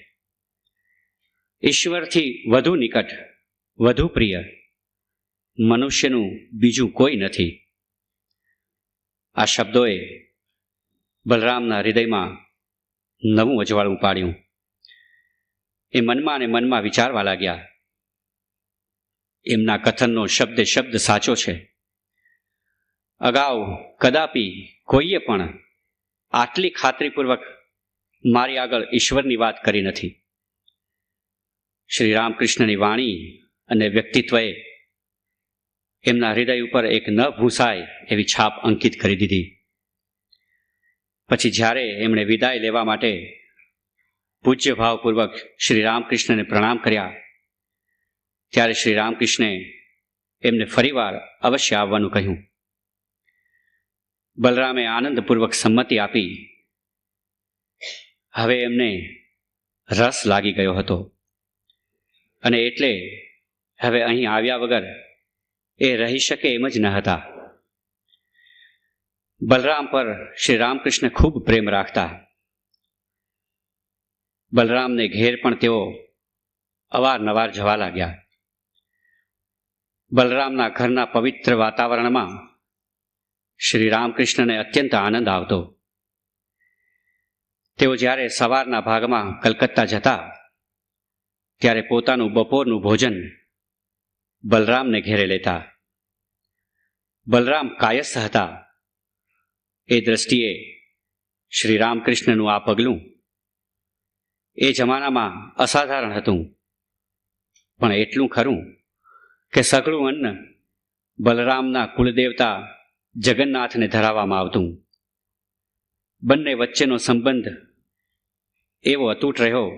ઈશ્વરથી વધુ નિકટ, વધુ પ્રિય મનુષ્યનું બીજું કોઈ નથી. આ શબ્દોએ બલરામના હૃદયમાં નવું અજવાળું પાડ્યું. એ મનમાં ને મનમાં વિચારવા લાગ્યા, એમના કથનનો શબ્દે શબ્દ સાચો છે. અગાઉ કદાપી કોઈએ પણ આટલી ખાતરીપૂર્વક મારી આગળ ઈશ્વરની વાત કરી નથી. શ્રી રામકૃષ્ણની વાણી અને વ્યક્તિત્વએ એમના હૃદય ઉપર એક ન ભૂંસાય એવી છાપ અંકિત કરી દીધી. પછી જ્યારે એમણે વિદાય લેવા માટે પૂજ્ય ભાવપૂર્વક શ્રી રામકૃષ્ણને પ્રણામ કર્યા ત્યારે શ્રી રામકૃષ્ણે એમને ફરીવાર અવશ્ય આવવાનું કહ્યું. બલરામે આનંદપૂર્વક સંમતિ આપી. હવે એમને રસ લાગી ગયો હતો અને એટલે હવે અહીં આવ્યા વગર એ રહી શકે એમ જ ન હતા. બલરામ પર શ્રી રામકૃષ્ણ ખૂબ પ્રેમ રાખતા. બલરામને ઘેર પણ તેઓ અવારનવાર જવા લાગ્યા. બલરામના ઘરના પવિત્ર વાતાવરણમાં શ્રી રામકૃષ્ણને અત્યંત આનંદ આવતો. તેઓ જ્યારે સવારના ભાગમાં કલકત્તા જતા ત્યારે પોતાનું બપોરનું ભોજન બલરામને ઘેરે લેતા. બલરામ કાયસ્થ હતા. એ દ્રષ્ટિએ શ્રી રામકૃષ્ણનું આ પગલું એ જમાનામાં અસાધારણ હતું. પણ એટલું ખરું કે સઘળું અન્ન બલરામના કુળદેવતા જગન્નાથને ધરાવવામાં આવતું. બંને વચ્ચેનો સંબંધ એવો અતૂટ રહ્યો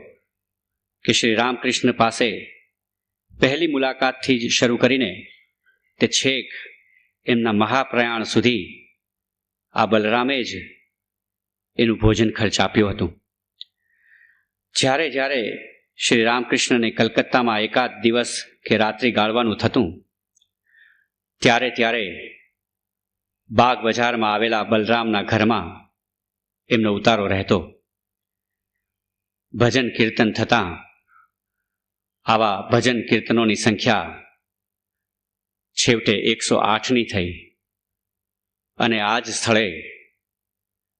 કે શ્રી રામકૃષ્ણ પાસે પહેલી મુલાકાતથી જ શરૂ કરીને તે છેક એમના મહાપ્રયાણ સુધી આ બલરામે જ એનું ભોજન ખર્ચ આપ્યું હતું. જ્યારે જ્યારે શ્રી રામકૃષ્ણને કલકત્તામાં એકાદ દિવસ કે રાત્રિ ગાળવાનું થતું, ત્યારે ત્યારે બાગ બજારમાં આવેલા બલરામના ઘરમાં એમનો ઉતારો રહેતો. ભજન કીર્તન થતાં આવા ભજન કીર્તનોની સંખ્યા છેવટે 108ની થઈ અને આ જ સ્થળે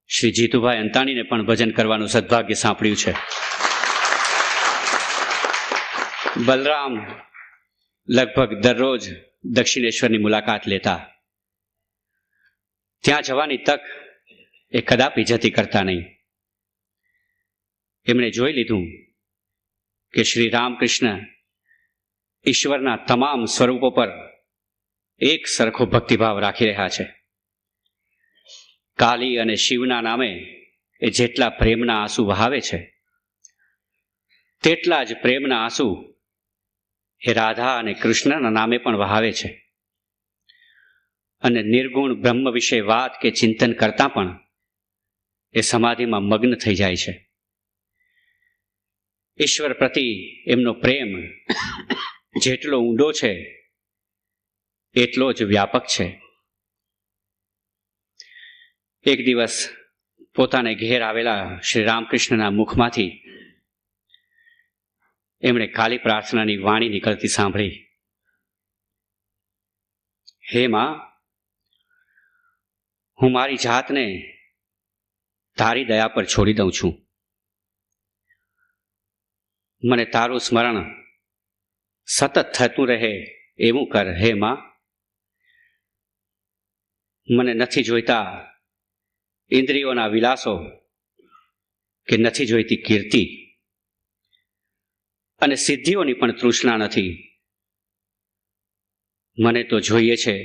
શ્રી જીતુભાઈ અંતાણીને પણ ભજન કરવાનું સદભાગ્ય સાંપડ્યું છે. બલરામ લગભગ દરરોજ દક્ષિણેશ્વરની મુલાકાત લેતા. ત્યાં જવાની તક એ કદાપી જતી કરતા નહીં. એમણે જોઈ લીધું કે શ્રી રામકૃષ્ણ ઈશ્વરના તમામ સ્વરૂપો પર એક સરખો ભક્તિભાવ રાખી રહ્યા છે. કાલી અને શિવના નામે એ જેટલા પ્રેમના આંસુ વહાવે છે, તેટલા જ પ્રેમના આંસુ એ રાધા અને કૃષ્ણના નામે પણ વહાવે છે. અને નિર્ગુણ બ્રહ્મ વિશે વાત કે ચિંતન કરતાં પણ એ સમાધિમાં મગ્ન થઈ જાય છે. ઈશ્વર પ્રતિ એમનો પ્રેમ જેટલો ઊંડો છે એટલો જ વ્યાપક છે. એક દિવસ પોતાને ઘેર આવેલા શ્રી રામકૃષ્ણના મુખમાંથી એમણે કાલી પ્રાર્થનાની વાણી નીકળતી સાંભળી. હે માં, હું મારી જાતને તારી દયા પર છોડી દઉં છું. મને તારું સ્મરણ સતત થતું રહે એવું કર. હે માં, મને નથી જોઈતા ઇન્દ્રિયોના વિલાસો કે નથી જોઈતી કીર્તિ અને સિદ્ધિઓની પણ તૃષ્ણા નથી. મને તો જોઈએ છે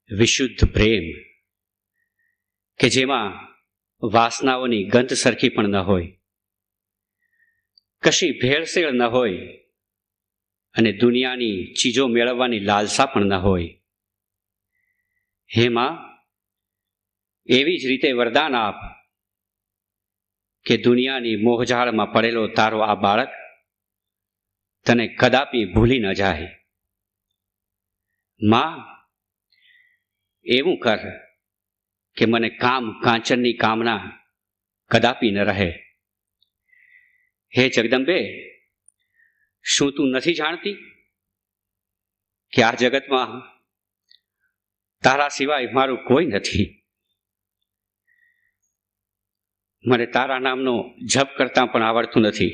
વિશુદ્ધ પ્રેમ કે જેમાં વાસનાઓની ગંધ સરખી પણ ન હોય, કશી ભેળસેળ ન હોય અને દુનિયાની ચીજો મેળવવાની લાલસા પણ ન હોય. હે માં, એવી જ રીતે વરદાન આપ કે દુનિયાની મોહજાળમાં પડેલો તારો આ બાળક તને કદાપી ભૂલી ન જાય. માં, એવું કર કે મને કામ કાંચનની કામના કદાપી ન રહે. હે જગદંબે, શું તું નથી જાણતી કે આ જગતમાં તારા સિવાય મારું કોઈ નથી? મને તારા નામનો જપ કરતાં પણ આવડતું નથી.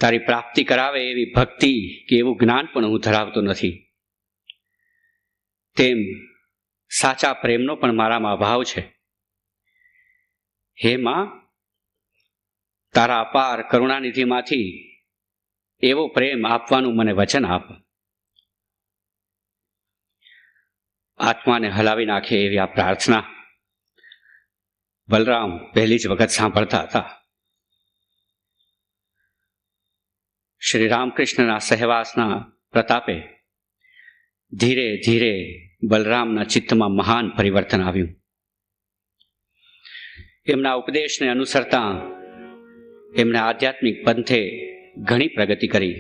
તારી પ્રાપ્તિ કરાવે એવી ભક્તિ કે એવું જ્ઞાન પણ હું ધરાવતો નથી. તેમ સાચા પ્રેમનો પણ મારામાં અભાવ છે. હે માં, તારા અપાર કરુણાનિધિમાંથી એવો પ્રેમ આપવાનું મને વચન આપ. આત્માને હલાવી નાખે એવી આ પ્રાર્થના બલરામ પહેલી જ વખત સાંભળતા હતા. શ્રી રામકૃષ્ણના સહવાસના પ્રતાપે ધીરે ધીરે બલરામના ચિત્તમાં મહાન પરિવર્તન આવ્યું. એમના ઉપદેશને અનુસરતા એમણે આધ્યાત્મિક પંથે ઘણી પ્રગતિ કરી.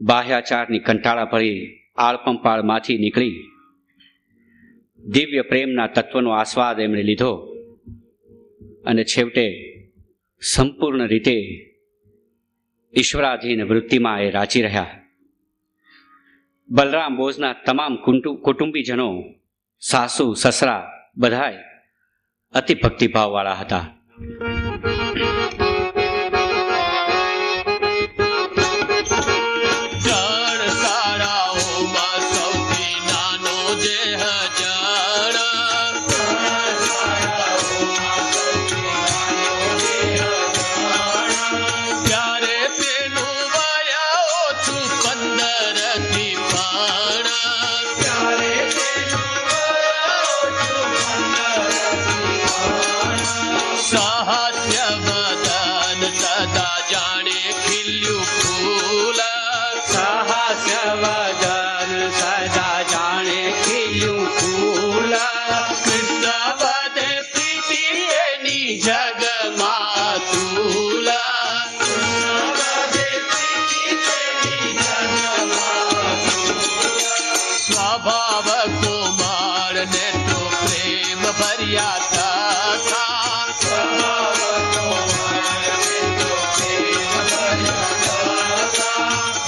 બાહ્યાચારની કંટાળાભરી આળપંપાળમાંથી નીકળી દિવ્ય પ્રેમના તત્વનો આસ્વાદ એમણે લીધો અને છેવટે સંપૂર્ણ રીતે ઈશ્વરાધીન વૃત્તિમાં એ રાચી રહ્યા. બલરામ બોઝના તમામ કુટુંબીજનો, સાસુ સસરા બધાય અતિ ભક્તિભાવવાળા હતા. સદા જાણે ખીલ્યું ફૂલ સહાસ્ય વદન સદા જાણે ખીલ્યું ફૂલ કૃષ્ણ બધે પ્રીતિ એની જગમાં તુલ સ્વભાવ કોમળ ને તો પ્રેમ ભર્યા કથા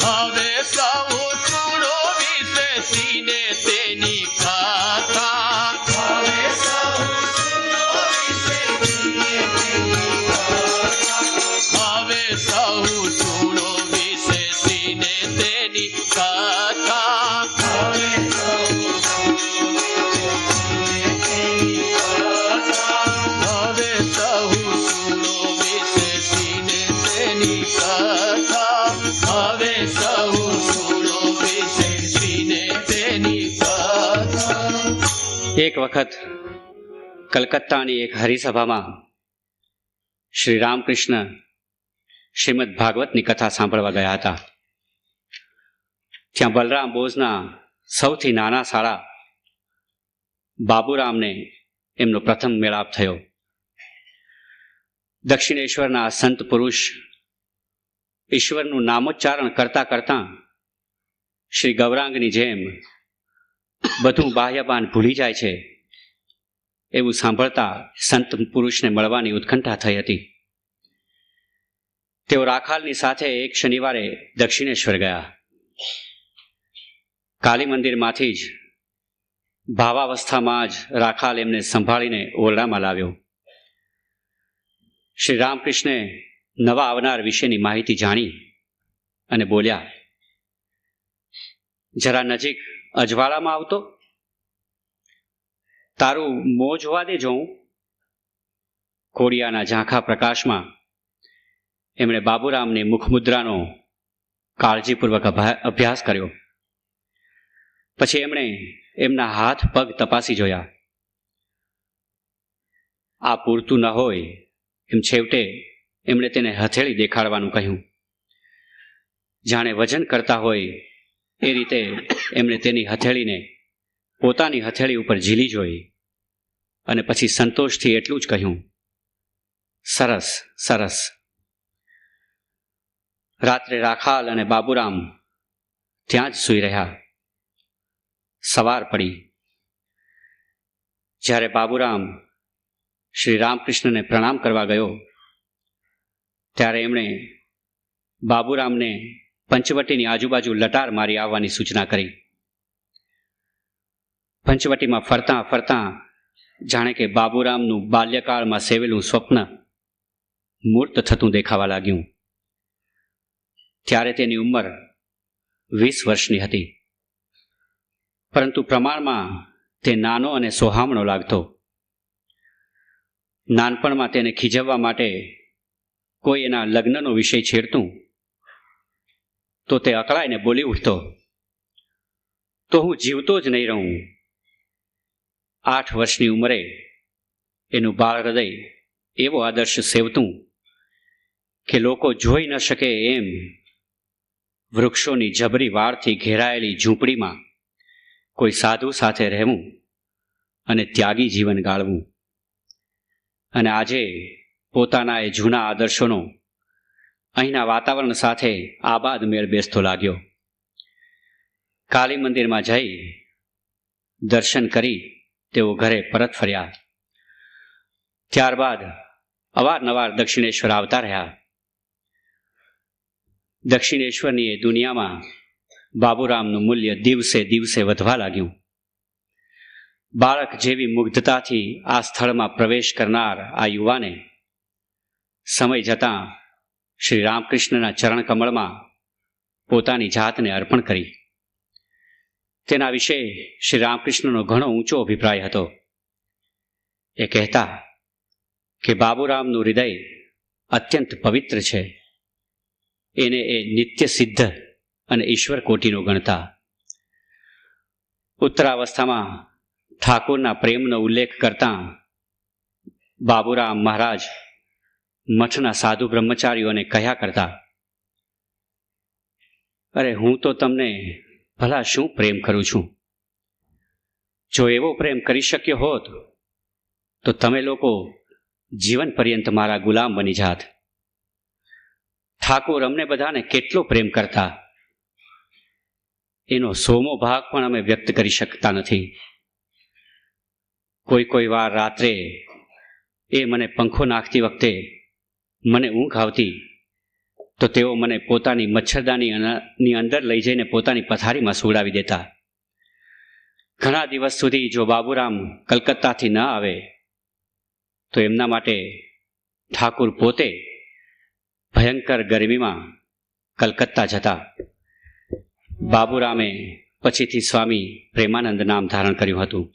હવે સૌ સુણો વિશેષીને તેની કથા હવે સૌ સુણો વિશેષીને તેની કથા હવે સૌ સુણો વિશેષીને તેની કથા હવે સૌ સુણો વિશેષીને તેની કથા. એક વખત કલકત્તાની એક હરિસભામાં શ્રી રામકૃષ્ણ શ્રીમદ ભાગવતની કથા સાંભળવા ગયા હતા. ત્યાં બલરામ બોઝના સૌથી નાના શાળા બાબુરામને એમનો પ્રથમ મેળાપ થયો. દક્ષિણેશ્વરના સંત પુરુષ ઈશ્વરનું નામોચ્ચારણ કરતા કરતા શ્રી ગૌરાંગની જેમ બધું બાહ્યપાન ભૂલી જાય છે એવું સાંભળતા સંત પુરુષને મળવાની ઉત્કંઠા થઈ હતી. તેઓ રાખાલની સાથે એક શનિવારે દક્ષિણેશ્વર ગયા. કાલી મંદિરમાંથી જ ભાવાવસ્થામાં જ રાખાલ એમને સંભાળીને ઓરડામાં લાવ્યો. શ્રી રામકૃષ્ણે નવા આવનાર વિશેની માહિતી જાણી અને બોલ્યા, જરા નજીક અજવાળામાં આવતો, તારું મોં જોવા દે જોઉં. કોડિયાના ઝાંખા પ્રકાશમાં એમણે બાબુરામની મુખમુદ્રાનો કાળજીપૂર્વક અભ્યાસ કર્યો. પછી એમણે એમના હાથ પગ તપાસી જોયા. આ પૂરતું ન હોય એમ છેવટે એમણે તેને હથેળી દેખાડવાનું કહ્યું. જાણે વજન કરતા હોય એ રીતે એમણે તેની હથેળીને પોતાની હથેળી ઉપર ઝીલી જોઈ અને પછી સંતોષથી એટલું જ કહ્યું, સરસ સરસ. રાત્રે રાખાલ અને બાબુરામ ત્યાં જ સૂઈ રહ્યા. સવાર પડી. જ્યારે બાબુરામ શ્રી રામકૃષ્ણને પ્રણામ કરવા ગયો ત્યારે એમણે બાબુરામને પંચવટીની આજુબાજુ લટાર મારી આવવાની સૂચના કરી. પંચવટીમાં ફરતા ફરતા જાણે કે બાબુરામનું બાલ્યકાળમાં સેવેલું સ્વપ્ન મૂર્ત થતું દેખાવા લાગ્યું. ત્યારે તેની ઉંમર 20 વર્ષની હતી, પરંતુ પ્રમાણમાં તે નાનો અને સોહામણો લાગતો. નાનપણમાં તેને ખીજવવા માટે કોઈ એના લગ્નનો વિષય છેડતું તો તે અકળાઈને બોલી ઉઠતો, તો હું જીવતો જ નહીં રહું. 8 વર્ષની ઉંમરે એનું બાળ હૃદય એવો આદર્શ સેવતું કે લોકો જોઈ ન શકે એમ વૃક્ષોની જબરી વાળથી ઘેરાયેલી ઝૂંપડીમાં કોઈ સાધુ સાથે રહેવું અને ત્યાગી જીવન ગાળવું. અને આજે પોતાના એ જૂના આદર્શોનો અહીંના વાતાવરણ સાથે આબાદ મેળ બેસતો લાગ્યો. કાલી મંદિરમાં જઈ દર્શન કરી તેઓ ઘરે પરત ફર્યા. ત્યારબાદ અવારનવાર દક્ષિણેશ્વર આવતા રહ્યા. દક્ષિણેશ્વરની એ દુનિયામાં બાબુરામનું મૂલ્ય દિવસે દિવસે વધવા લાગ્યું. બાળક જેવી મુગ્ધતાથી આ સ્થળમાં પ્રવેશ કરનાર આ યુવાને સમય જતાં શ્રી રામકૃષ્ણના ચરણકમળમાં પોતાની જાતને અર્પણ કરી. તેના વિશે શ્રી રામકૃષ્ણનો ઘણો ઊંચો અભિપ્રાય હતો. એ કહેતા કે બાબુરામનું હૃદય અત્યંત પવિત્ર છે. એને એ નિત્ય સિદ્ધ અને ઈશ્વર કોટીનો ગણતા. ઉત્તરાવસ્થામાં ઠાકોરના પ્રેમનો ઉલ્લેખ કરતા બાબુરામ મહારાજ મઠના સાધુ બ્રહ્મચારીઓને કહ્યા કરતા, અરે હું તો તમને ભલા શું પ્રેમ કરું છું. જો એવો પ્રેમ કરી શક્યો હોત તો તમે લોકો જીવન પર્યંત મારા ગુલામ બની જાત. ઠાકોર અમને બધાને કેટલો પ્રેમ કરતા, એનો 100મો ભાગ પણ અમે વ્યક્ત કરી શકતા નથી. કોઈ વાર રાત્રે એ મને પંખો નાખતી વખતે મને ઊંઘ આવતી તો તેઓ મને પોતાની મચ્છરદાનીની અંદર લઈ જઈને પોતાની પથારીમાં સુવડાવી દેતા. ઘણા દિવસ સુધી જો બાબુરામ કલકત્તાથી ન આવે તો એમના માટે ઠાકુર પોતે ભયંકર ગરમીમાં કલકત્તા જતા. બાબુરામે પછીથી સ્વામી પ્રેમાનંદ નામ ધારણ કર્યું હતું.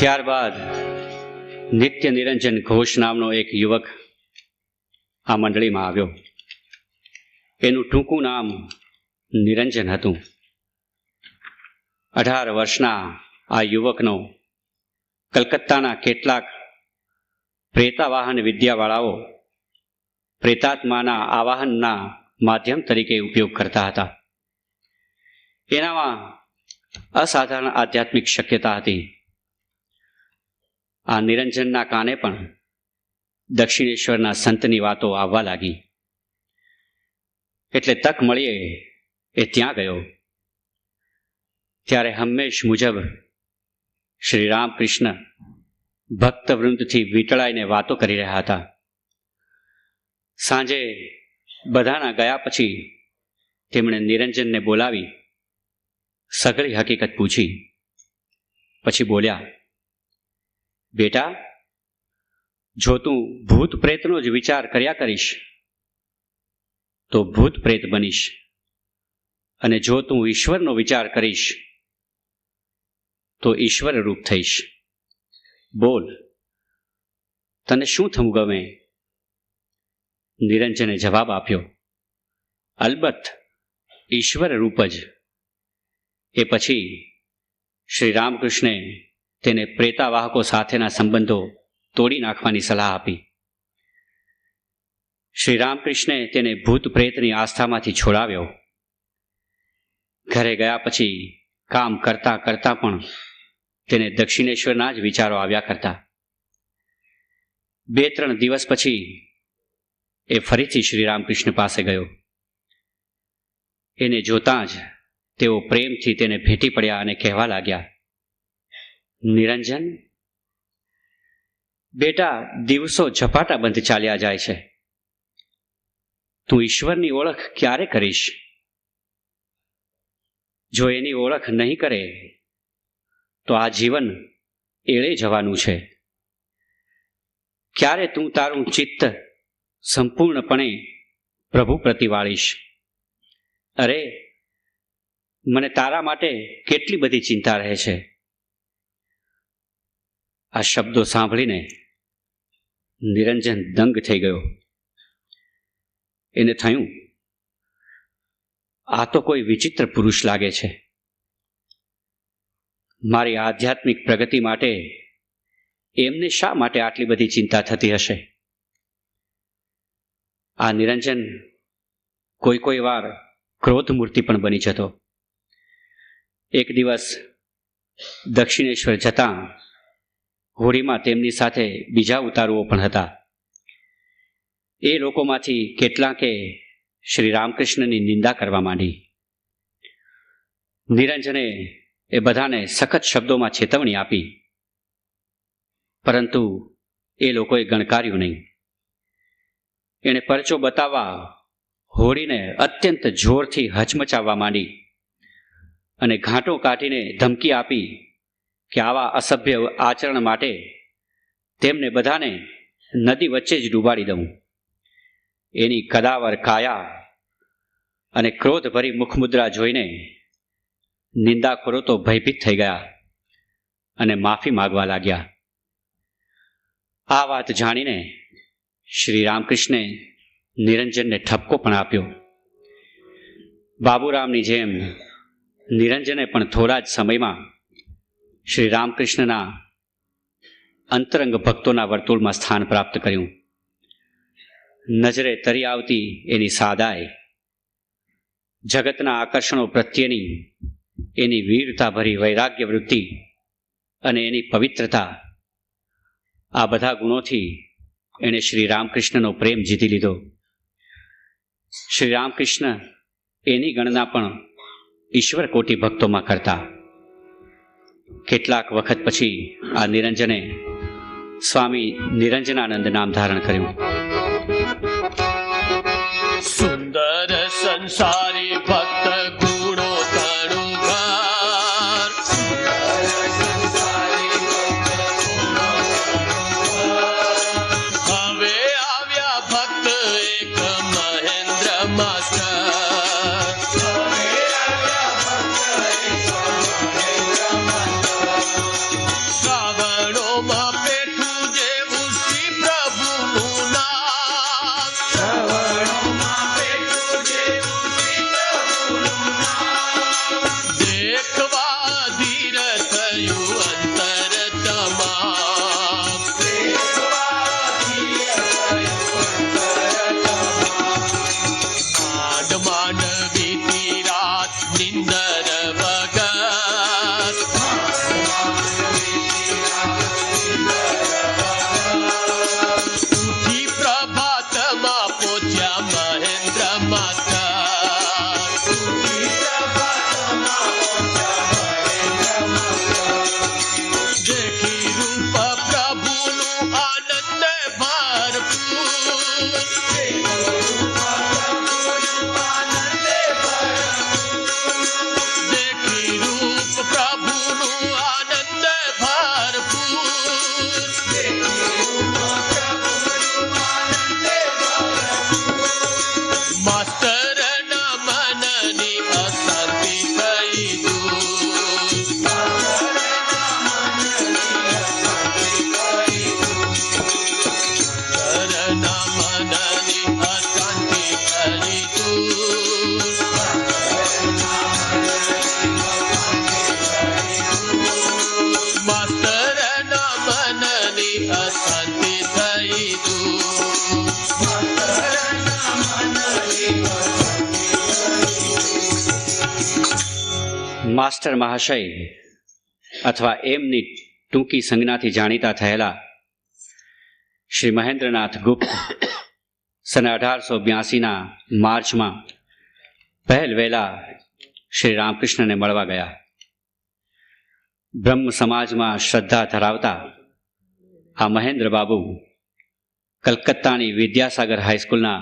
ત્યારબાદ નિત્ય નિરંજન ઘોષ નામનો એક યુવક આ મંડળીમાં આવ્યો. એનું ટૂંકું નામ નિરંજન હતું. 18 વર્ષના આ યુવકનો કલકત્તાના કેટલાક પ્રેતાવાહન વિદ્યાવાળાઓ પ્રેતાત્માના આવાહનના માધ્યમ તરીકે ઉપયોગ કરતા હતા. એનામાં અસાધારણ આધ્યાત્મિક શક્યતા હતી. આ નિરંજનના કાને પણ દક્ષિણેશ્વરના સંતની વાતો આવવા લાગી. એટલે તક મળીએ એ ત્યાં ગયો. ત્યારે હંમેશ મુજબ શ્રી રામકૃષ્ણ ભક્તવૃંદથી વીંટળાઈને વાતો કરી રહ્યા હતા. સાંજે બધાના ગયા પછી તેમણે નિરંજનને બોલાવી સઘળી હકીકત પૂછી. પછી બોલ્યા, બેટા, જો તું ભૂત પ્રેતનો જ વિચાર કર્યા કરીશ તો ભૂત પ્રેત બનીશ, અને જો તું ઈશ્વરનો વિચાર કરીશ તો ઈશ્વર રૂપ થઈશ. બોલ, તને શું થવું ગમે? નિરંજને જવાબ આપ્યો, અલબત્ત ઈશ્વર રૂપ જ. એ પછી શ્રી રામકૃષ્ણે તેને પ્રેતાવાહકો સાથેના સંબંધો તોડી નાખવાની સલાહ આપી. શ્રી રામકૃષ્ણે તેને ભૂત પ્રેતની આસ્થામાંથી છોડાવ્યો. ઘરે ગયા પછી કામ કરતા કરતા પણ તેને દક્ષિણેશ્વરના જ વિચારો આવ્યા કરતા. 2-3 દિવસ પછી એ ફરીથી શ્રી રામકૃષ્ણ પાસે ગયો. એને જોતાં જ તેઓ પ્રેમથી તેને ભેટી પડ્યા અને કહેવા લાગ્યા, નિરંજન, બેટા, દિવસો ઝપાટા બંધ ચાલ્યા જાય છે. તું ઈશ્વરની ઓળખ ક્યારે કરીશ? જો એની ઓળખ નહીં કરે તો આ જીવન એળે જવાનું છે. ક્યારે તું તારું ચિત્ત સંપૂર્ણપણે પ્રભુ પ્રતિ વાળીશ? અરે, મને તારા માટે કેટલી બધી ચિંતા રહે છે. આ શબ્દો સાંભળીને નિરંજન દંગ થઈ ગયો. એને થયું, આ તો કોઈ વિચિત્ર પુરુષ લાગે છે. મારી આધ્યાત્મિક પ્રગતિ માટે એમને શા માટે આટલી બધી ચિંતા થતી હશે? આ નિરંજન કોઈ વાર ક્રોધ મૂર્તિ પણ બની જતો. એક દિવસ દક્ષિણેશ્વર જતાં હોડીમાં તેમની સાથે બીજા ઉતારુઓ પણ હતા. એ લોકોમાંથી કેટલાકે શ્રી રામકૃષ્ણની નિંદા કરવા માંડી. નિરંજને એ બધાને સખત શબ્દોમાં ચેતવણી આપી, પરંતુ એ લોકોએ ગણકાર્યું નહીં. એણે પરચો બતાવવા હોડીને અત્યંત જોરથી હચમચાવવા માંડી અને ઘાંટો કાઢીને ધમકી આપી કે આવા અસભ્ય આચરણ માટે તેમને બધાને નદી વચ્ચે જ ડૂબાડી દઉં. એની કદાવર કાયા અને ક્રોધભરી મુખમુદ્રા જોઈને નિંદાખોરો તો ભયભીત થઈ ગયા અને માફી માગવા લાગ્યા. આ વાત જાણીને શ્રી રામકૃષ્ણે નિરંજનને ઠપકો પણ આપ્યો. બાબુરામની જેમ નિરંજને પણ થોડા જ સમયમાં શ્રી રામકૃષ્ણના અંતરંગ ભક્તોના વર્તુળમાં સ્થાન પ્રાપ્ત કર્યું. નજરે તરી આવતી એની સાદાઈ, જગતના આકર્ષણો પ્રત્યેની એની વીરતાભરી વૈરાગ્ય વૃત્તિ અને એની પવિત્રતા, આ બધા ગુણોથી એણે શ્રી રામકૃષ્ણનો પ્રેમ જીતી લીધો. શ્રી રામકૃષ્ણ એની ગણના પણ ઈશ્વર કોટી ભક્તોમાં કરતા. કેટલાક વખત પછી આ નિરંજને સ્વામી નિરંજનાનંદ નામ ધારણ કર્યું. સુંદર સંસારી ભક્ત ગુણો તણુગાર, હવે આવ્યા ભક્ત એક મહેન્દ્ર માસ્ટર. શ્રાવણોમાં પેઠું જેવું શ્રી પ્રભુનું નામ, દેખવા ધીર થયું અંતર તમામ. માસ્ટર મહાશય અથવા એમની ટૂંકી સંજ્ઞાથી જાણીતા થયેલા શ્રી મહેન્દ્રનાથ ગુપ્ત સન 1882ના માર્ચમાં પહેલ વહેલા શ્રી રામકૃષ્ણને મળવા ગયા. બ્રહ્મ સમાજમાં શ્રદ્ધા ધરાવતા આ મહેન્દ્ર બાબુ કલકત્તાની વિદ્યાસાગર હાઈસ્કૂલના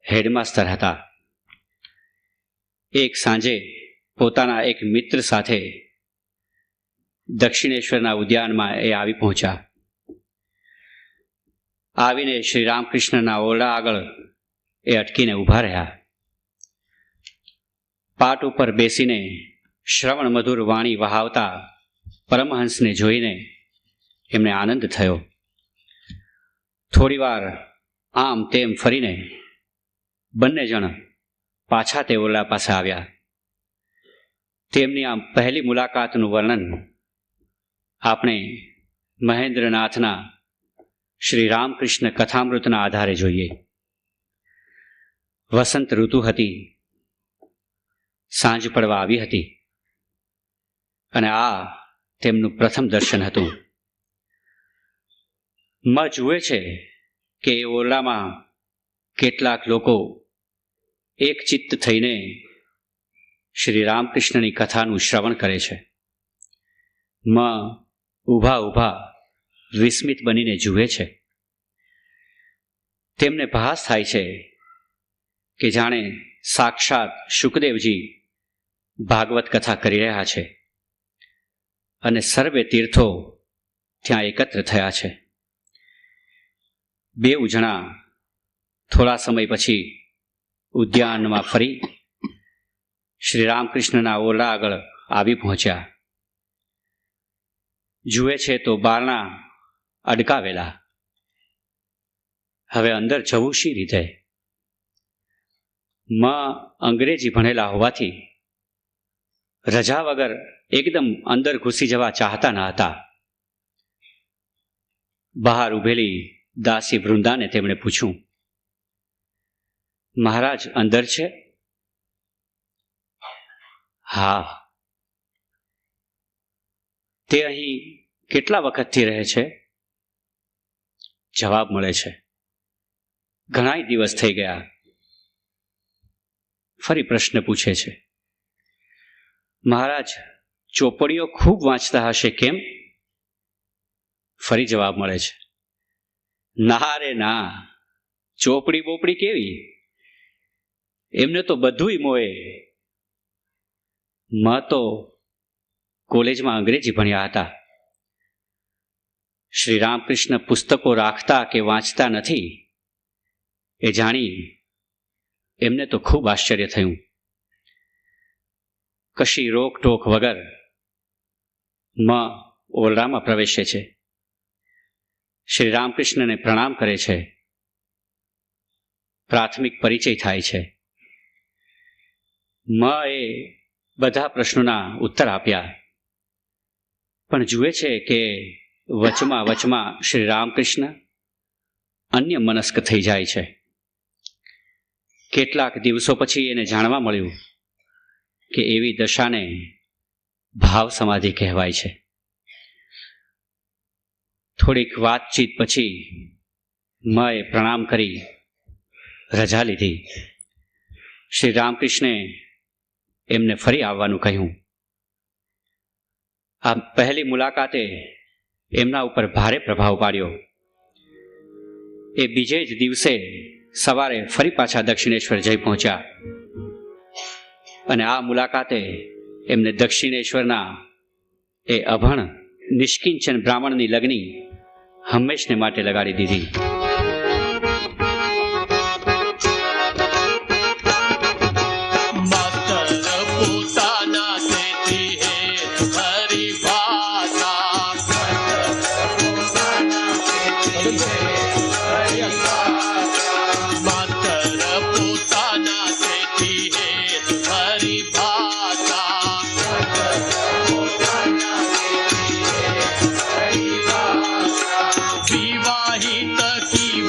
હેડમાસ્ટર હતા. એક સાંજે પોતાના એક મિત્ર સાથે દક્ષિણેશ્વરના ઉદ્યાનમાં એ આવી પહોંચ્યા. આવીને શ્રી રામકૃષ્ણના ઓરડા આગળ એ અટકીને ઊભા રહ્યા. પાટ ઉપર બેસીને શ્રવણ મધુર વાણી વહાવતા પરમહંસને જોઈને એમને આનંદ થયો. થોડીવાર આમ તેમ ફરીને બંને જણ પાછા તે ઓરડા પાસે આવ્યા. તેમની આ પહેલી મુલાકાતનું વર્ણન આપણે મહેન્દ્રનાથના શ્રી રામકૃષ્ણ કથામૃતના આધારે જોઈએ. વસંત ઋતુ હતી. સાંજ પડવા આવી હતી અને આ તેમનું પ્રથમ દર્શન હતું. જુએ છે કે એ ઓરડામાં કેટલાક લોકો એક ચિત્ત થઈને શ્રી રામકૃષ્ણની કથાનું શ્રવણ કરે છે. ઊભા ઊભા વિસ્મિત બનીને જુએ છે. તેમને ભાસ થાય છે કે જાણે સાક્ષાત શુકદેવજી ભાગવત કથા કરી રહ્યા છે અને સર્વે તીર્થો ત્યાં એકત્ર થયા છે. બેઉ જણા થોડા સમય પછી ઉદ્યાનમાં ફરી શ્રી રામકૃષ્ણના ઓરડા આગળ આવી પહોંચ્યા. જુએ છે તો બારણા અડકાવેલા. હવે અંદર જવું શી રીતે? અંગ્રેજી ભણેલા હોવાથી રજા વગર એકદમ અંદર ઘૂસી જવા ચાહતા ન હતા. બહાર ઉભેલી દાસી વૃંદાને તેમણે પૂછ્યું, મહારાજ અંદર છે? હા. તે અહીં કેટલા વખતથી રહે છે? જવાબ મળે છે, ઘણાય દિવસ થઈ ગયા. ફરી પ્રશ્ન પૂછે છે, મહારાજ ચોપડીઓ ખૂબ વાંચતા હશે કેમ? ફરી જવાબ મળે છે, ના રે ના, ચોપડી બોપડી કેવી, એમને તો બધુંય મોએ. તો કોલેજમાં અંગ્રેજી ભણ્યા હતા. શ્રી રામકૃષ્ણ પુસ્તકો રાખતા કે વાંચતા નથી એ જાણી એમને તો ખૂબ આશ્ચર્ય થયું. કશી રોકટોક વગર ઓરડામાં પ્રવેશે છે. શ્રી રામકૃષ્ણને પ્રણામ કરે છે. પ્રાથમિક પરિચય થાય છે. એ બધા પ્રશ્નોના ઉત્તર આપ્યા. પણ જુએ છે કે વચમાં શ્રી રામકૃષ્ણ અન્ય મનસ્ક થઈ જાય છે. કેટલાક દિવસો પછી એને જાણવા મળ્યું કે એવી દશાને ભાવ સમાધિ કહેવાય છે. થોડીક વાતચીત પછી એ પ્રણામ કરી રજા લીધી. શ્રી રામકૃષ્ણે એમને ફરી આવવાનું કહ્યું. આ પહેલી મુલાકાતે એમના ઉપર ભારે પ્રભાવ પાડ્યો. એ બીજે જ દિવસે સવારે ફરી પાછા દક્ષિણેશ્વર જઈ પહોંચ્યા અને આ મુલાકાતે એમને દક્ષિણેશ્વરના એ અભણ નિષ્કિંચન બ્રાહ્મણની લગ્ની હંમેશને માટે લગાડી દીધી. વિવાહિત કી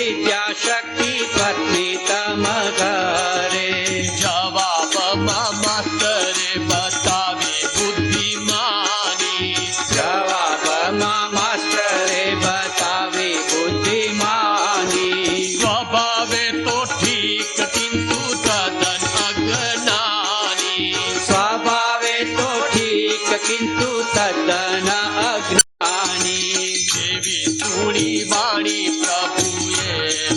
વિદ્યા શક્તિ પત્ની તમ ઘરે જવાબમાં માસ્તરે બતાવી બુદ્ધિમાની જવાબમાં માસ્તરે બતાવી બુદ્ધિમાની સ્વભાવે તો ઠીક કિંતુ તદ્દન અજ્ઞાની સ્વભાવે તો ઠીક કિંતુ તદ્દન અજ્ઞાની દેવી સુણી વાણી પ્રભુએ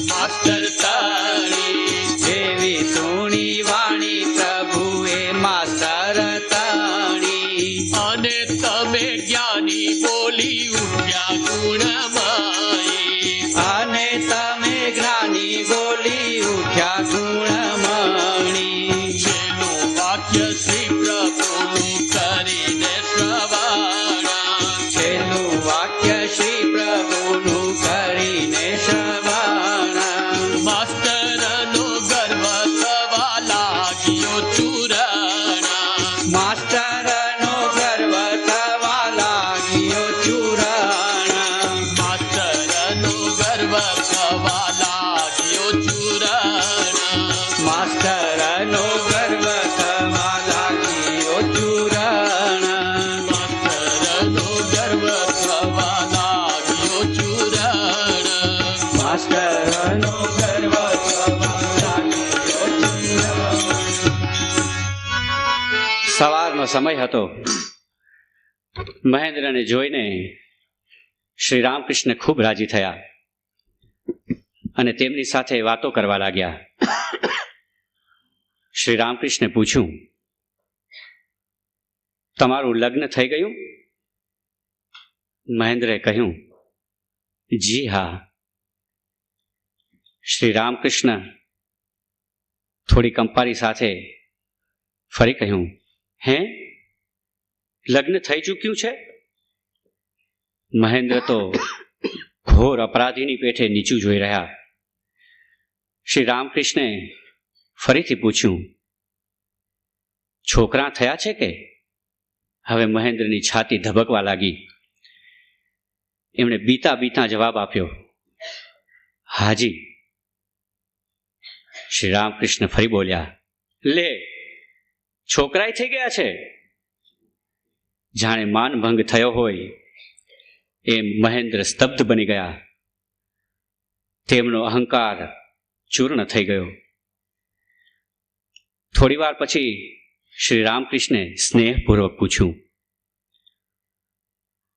માસ્તર તણી જેવી સુણી વાણી પ્રભુએ માસ્તર તણી અને તમે જ્ઞાની બોલી ઉઠ્યા ગુણમયી અને તમે જ્ઞાની બોલી ઉઠ્યા ગુણમણી છેલ્લું વાક્ય શ્રી પ્રભુનું કરીને શ્રવણ છેલ્લું વાક્ય શ્રી પ્રભુનું કરીને શ્રવણ માસ્તરનો ગર્વ થવા લાગ્યો ચૂરણ માસ્તરનો ગર્વ થવા લાગ્યો ચૂરણ માસ્તરનો ગર્વ થવા લાગ્યો ચૂરણ માસ્તરનો ગર્વ થવા લાગ્યો ચૂરણ માસ્તરનો ગર્વ થવા લાગ્યો ચૂરણ માસ્તરનો ગર્વ થવા લાગ્યો ચૂરણ સવારનો સમય હતો. મહેન્દ્રને જોઈને શ્રી રામકૃષ્ણ ખૂબ રાજી થયા અને તેમની સાથે વાતો કરવા લાગ્યા. શ્રી રામકૃષ્ણે પૂછ્યું, તમારું લગ્ન થઈ ગયું? મહેન્દ્રે કહ્યું, જી હા. શ્રી રામકૃષ્ણ થોડી કંપારી સાથે ફરી કહ્યું, હે, લગ્ન થઈ ચૂક્યું છે? મહેન્દ્ર તો ઘોર અપરાધીની પેઠે નીચું જોઈ રહ્યા. શ્રી રામકૃષ્ણે ફરીથી પૂછ્યું, છોકરા થયા છે કે? હવે મહેન્દ્રની છાતી ધબકવા લાગી. એમણે બીતા બીતા જવાબ આપ્યો, હાજી. શ્રી રામકૃષ્ણ ફરી બોલ્યા, લે, છોકરાય થઈ ગયા છે. જાણે માનભંગ થયો હોય એમ મહેન્દ્ર સ્તબ્ધ બની ગયા. તેમનો અહંકાર ચૂર્ણ થઈ ગયો. થોડી વાર પછી શ્રી રામકૃષ્ણે સ્નેહપૂર્વક પૂછ્યું,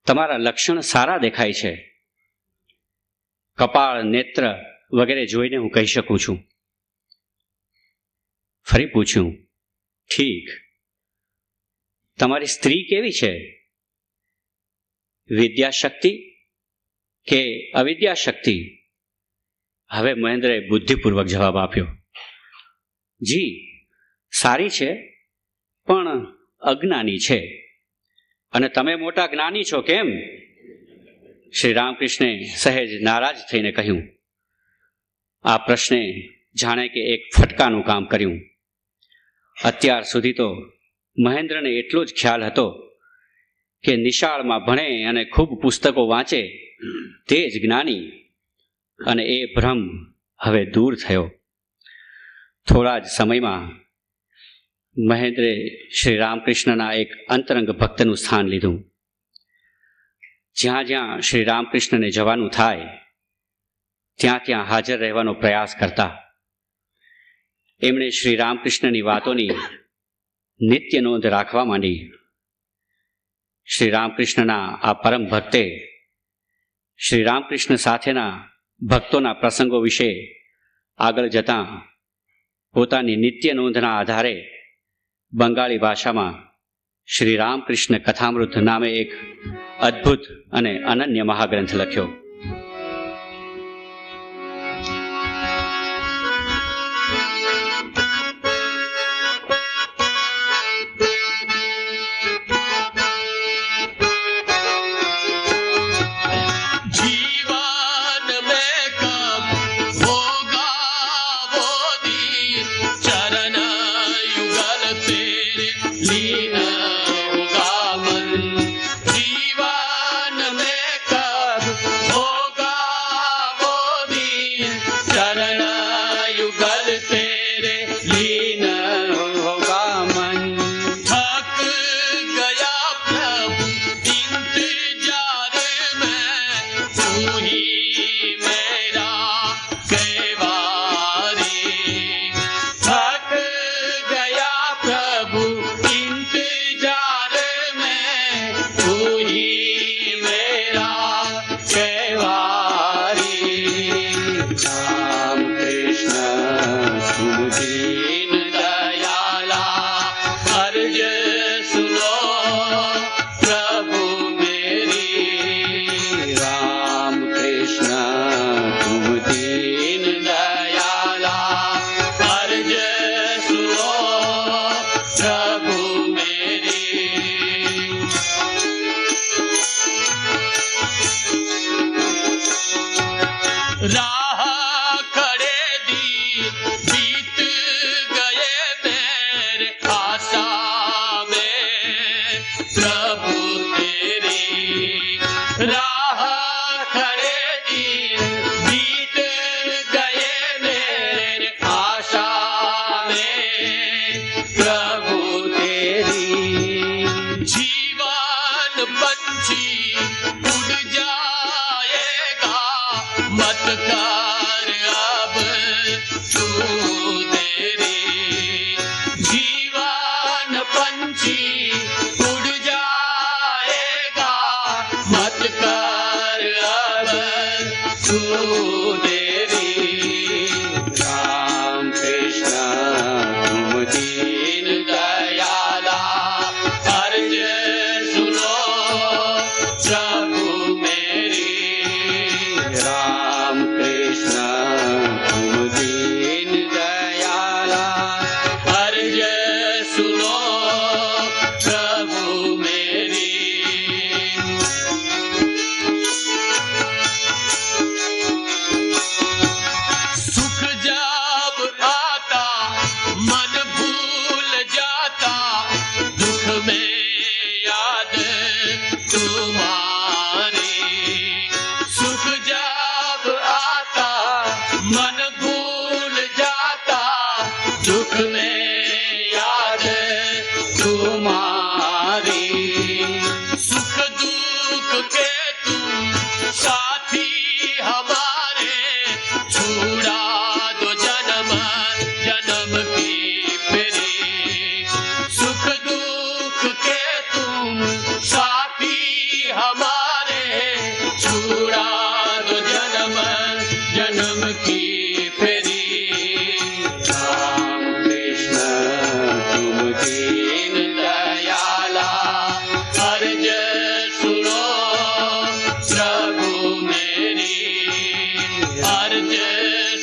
તમારા લક્ષણ સારા દેખાય છે. કપાળ, નેત્ર વગેરે જોઈને હું કહી શકું છું. ફરી પૂછ્યું, ઠીક, તમારી સ્ત્રી કેવી છે? વિદ્યાશક્તિ કે અવિદ્યાશક્તિ? હવે મહેન્દ્રે બુદ્ધિપૂર્વક જવાબ આપ્યો, જી, સારી છે પણ અજ્ઞાની છે. અને તમે મોટા જ્ઞાની છો કેમ? શ્રી રામકૃષ્ણે સહેજ નારાજ થઈને કહ્યું. આ પ્રશ્ને જાણે કે એક ફટકાનું કામ કર્યું. અત્યાર સુધી તો મહેન્દ્રને એટલો જ ખ્યાલ હતો કે નિશાળમાં ભણે અને ખૂબ પુસ્તકો વાંચે તે જ જ્ઞાની, અને એ ભ્રમ હવે દૂર થયો. થોડા જ સમયમાં મહેન્દ્રે શ્રી રામકૃષ્ણના એક અંતરંગ ભક્તનું સ્થાન લીધું. જ્યાં જ્યાં શ્રી રામકૃષ્ણને જવાનું થાય ત્યાં ત્યાં હાજર રહેવાનો પ્રયાસ કરતા. એમણે શ્રી રામકૃષ્ણની વાતોની નિત્ય નોંધ રાખવા માંડી. શ્રી રામકૃષ્ણના આ પરમ ભક્તે શ્રી રામકૃષ્ણ સાથેના ભક્તોના પ્રસંગો વિશે આગળ જતાં પોતાની નિત્ય નોંધના આધારે બંગાળી ભાષામાં શ્રી રામકૃષ્ણ કથામૃત નામે એક અદ્ભુત અને અનન્ય મહાગ્રંથ લખ્યો. जीवन में कब मन भूल जाता दुख में याद तुम्हारी, सुख दुख के तुम साथी हमारे, छुड़ा दो जन्म जन्म की फेरी, सुख दुख के तुम साथी हमारे, छुड़ा दो जन्म जन्म की फेरी। राम कृष्ण तुम दीन दयाला, अर्ज सुनो प्रभु मेरी, अर्ज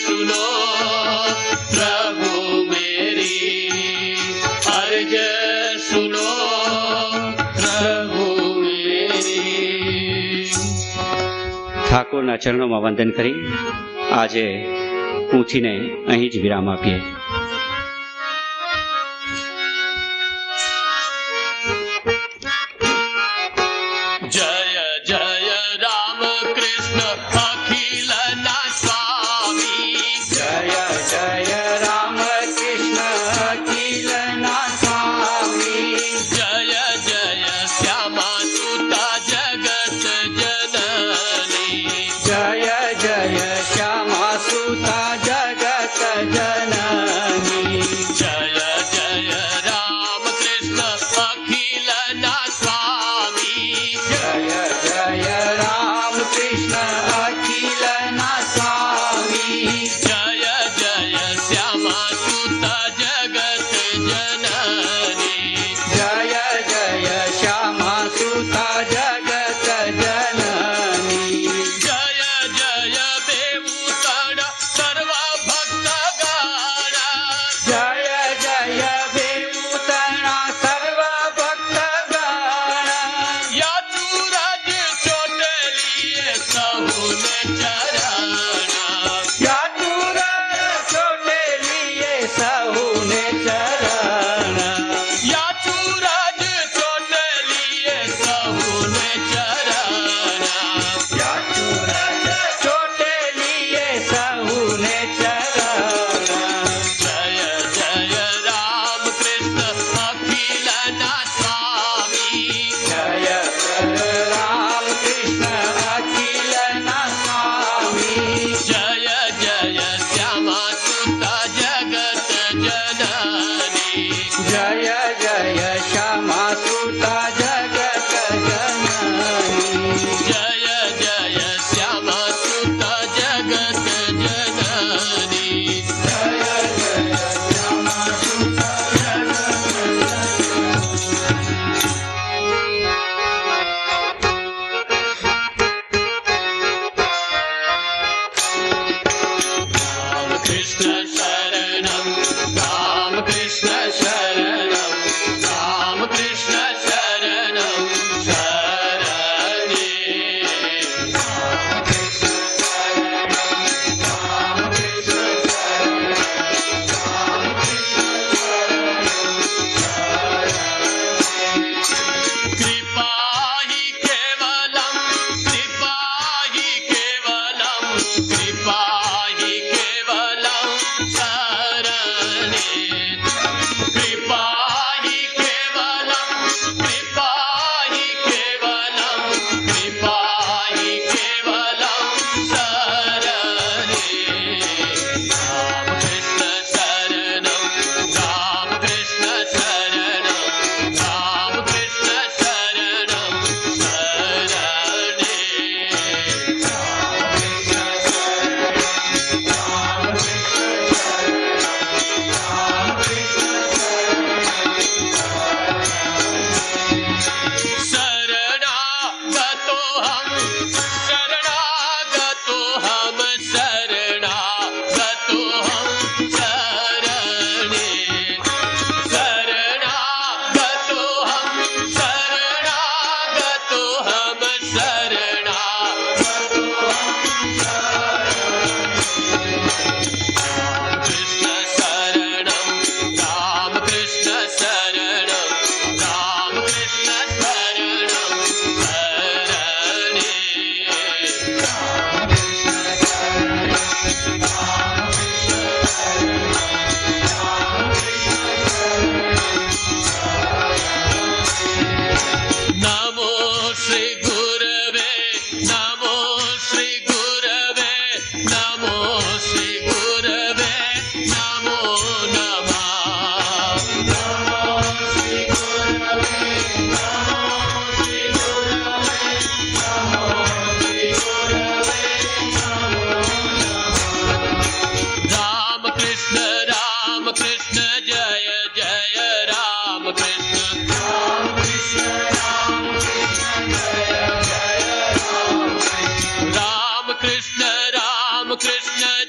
सुनो प्रभु मेरी, अर्ज सुनो प्रभु मेरी। ઠાકોરના ચરણોમાં વંદન કરી આજે પૂછીને અહીં જ વિરામ આપીએ. जय जय राम कृष्ण अखिलना स्वामी, जय जय राम कृष्ण अखिलना स्वामी, जय जय श्यामा सुता जगत जननी, जय जय श्यामा सुता जगत जननी, जय जय राम कृष्ण अखिलना स्वामी, जय जय राम कृष्ण अखिलना स्वामी, जय जय श्यामा सुता जगत जननी, जय जय श्यामा सुता जगत जननी, जय जय बेऊतण सर्व भक्त गाणा, जय जय बेऊतना सर्व भक्त गण, यातुराज चोटलिए सहुने चरणा, यातुर छोटे लिए सहुने चरण, यातुराज चोटलिए सहुने चरणा, यातुर छोटे लिए सहुने चरण, जय जय राम कृष्ण अखिलना स्वामी, जय जय राम कृष्ण अखिलना स्वामी, जय जय श्यामा सुता जगत जननी, जय जय श्यामा सुता जगत जननी, जय जय श्यामा सुता जगत जननी, जय जय श्यामा सुता राम कृष्ण शरणं, राम कृष्ण शरणं, राम कृष्ण शरणं शरणे, कृपा हि केवलं, कृपा हि केवलं, कृपा हि केवलं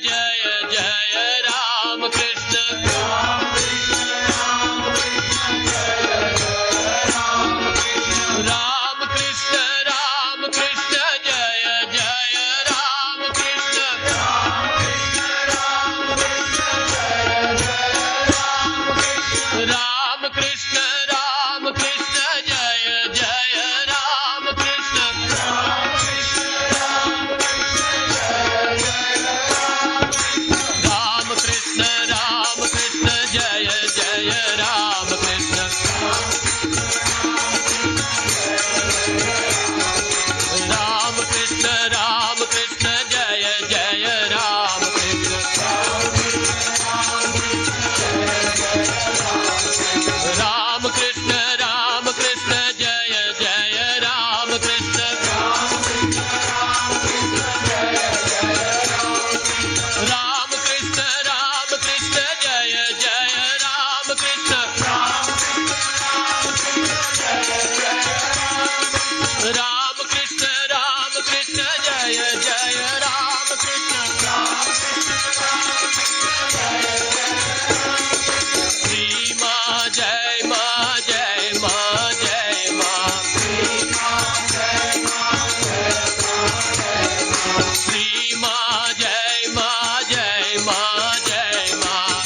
जय जय राम कृष्ण राम कृष्ण जय जय राम कृष्ण राम कृष्ण जय जय राम कृष्ण राम कृष्ण जय जय राम कृष्ण राम कृष्ण जय जय राम कृष्ण राम कृष्ण जय जय राम कृष्ण राम कृष्ण जय जय राम कृष्ण राम कृष्ण जय जय राम कृष्ण श्री माँ जय माँ जय माँ जय माँ श्री माँ जय माँ जय माँ जय माँ जय माँ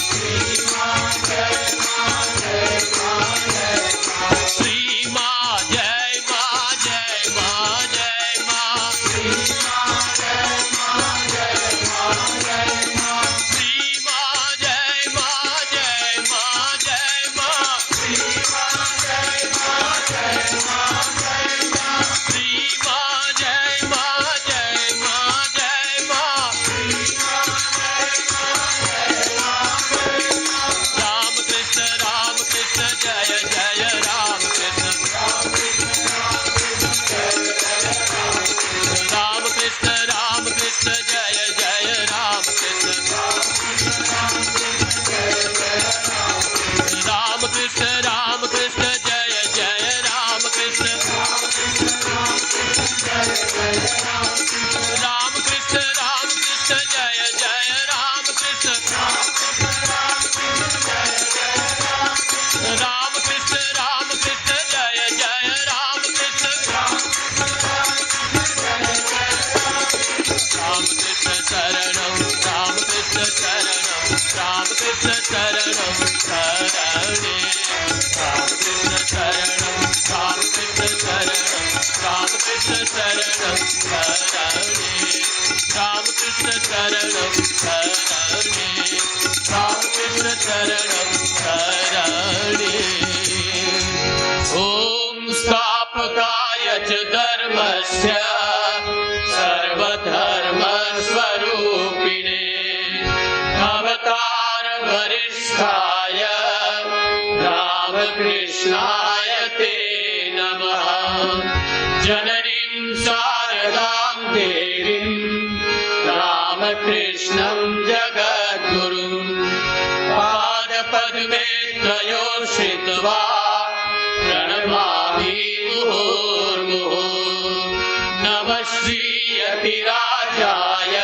श्री माँ जय माँ जय माँ जय माँ श्री माँ जय माँ जय माँ जय माँ श्री माँ जय माँ जय माँ जय माँ श्री माँ जय माँ जय माँ जय माँ श्री माँ जय माँ जय माँ जय माँ श्री माँ जय माँ जय माँ राम कृष्ण जय जय राम कृष्ण राम कृष्ण जय जय राम कृष्ण राम कृष्ण जय जय राम कृष्ण राम कृष्ण जय जय राम कृष्ण राम कृष्ण जय जय राम कृष्ण राम कृष्ण शरणं राम कृष्ण शरणं राम कृष्ण शरणं शरणे राम कृष्ण शरणं राम कृष्ण शरणं राम कृष्ण शरणं शरणे राम कृष्ण शरणं शरणे राम कृष्ण शरणं शरणे ॐ स्थापकाय च धर्मस्य सर्वधर्मस्वरूपिणे अवतार वरिष्ठाय रामकृष्णाय ते नमः जननीं शारदां देवीं रामकृष्णं जगद्गुरुं पादपद्मे त्रयोश्रित्वा प्रणमामि मुहुर्मुहुः नमः श्रीयतिराजाय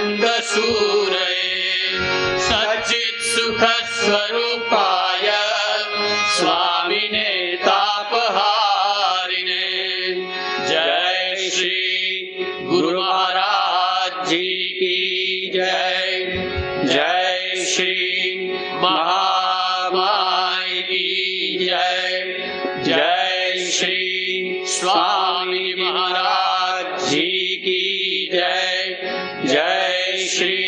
विवेकानन्दसूरये सच्चित्सुखस्वरूपाय स्वामिने तापहारिणे जय श्री गुरु महाराज जी की जय जय श्री महामाई की जय जय श्री स्वामी महाराज जी की जय जय श्री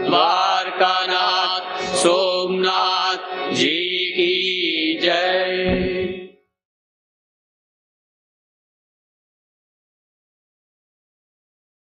द्वारकानाथ सोमनाथ जी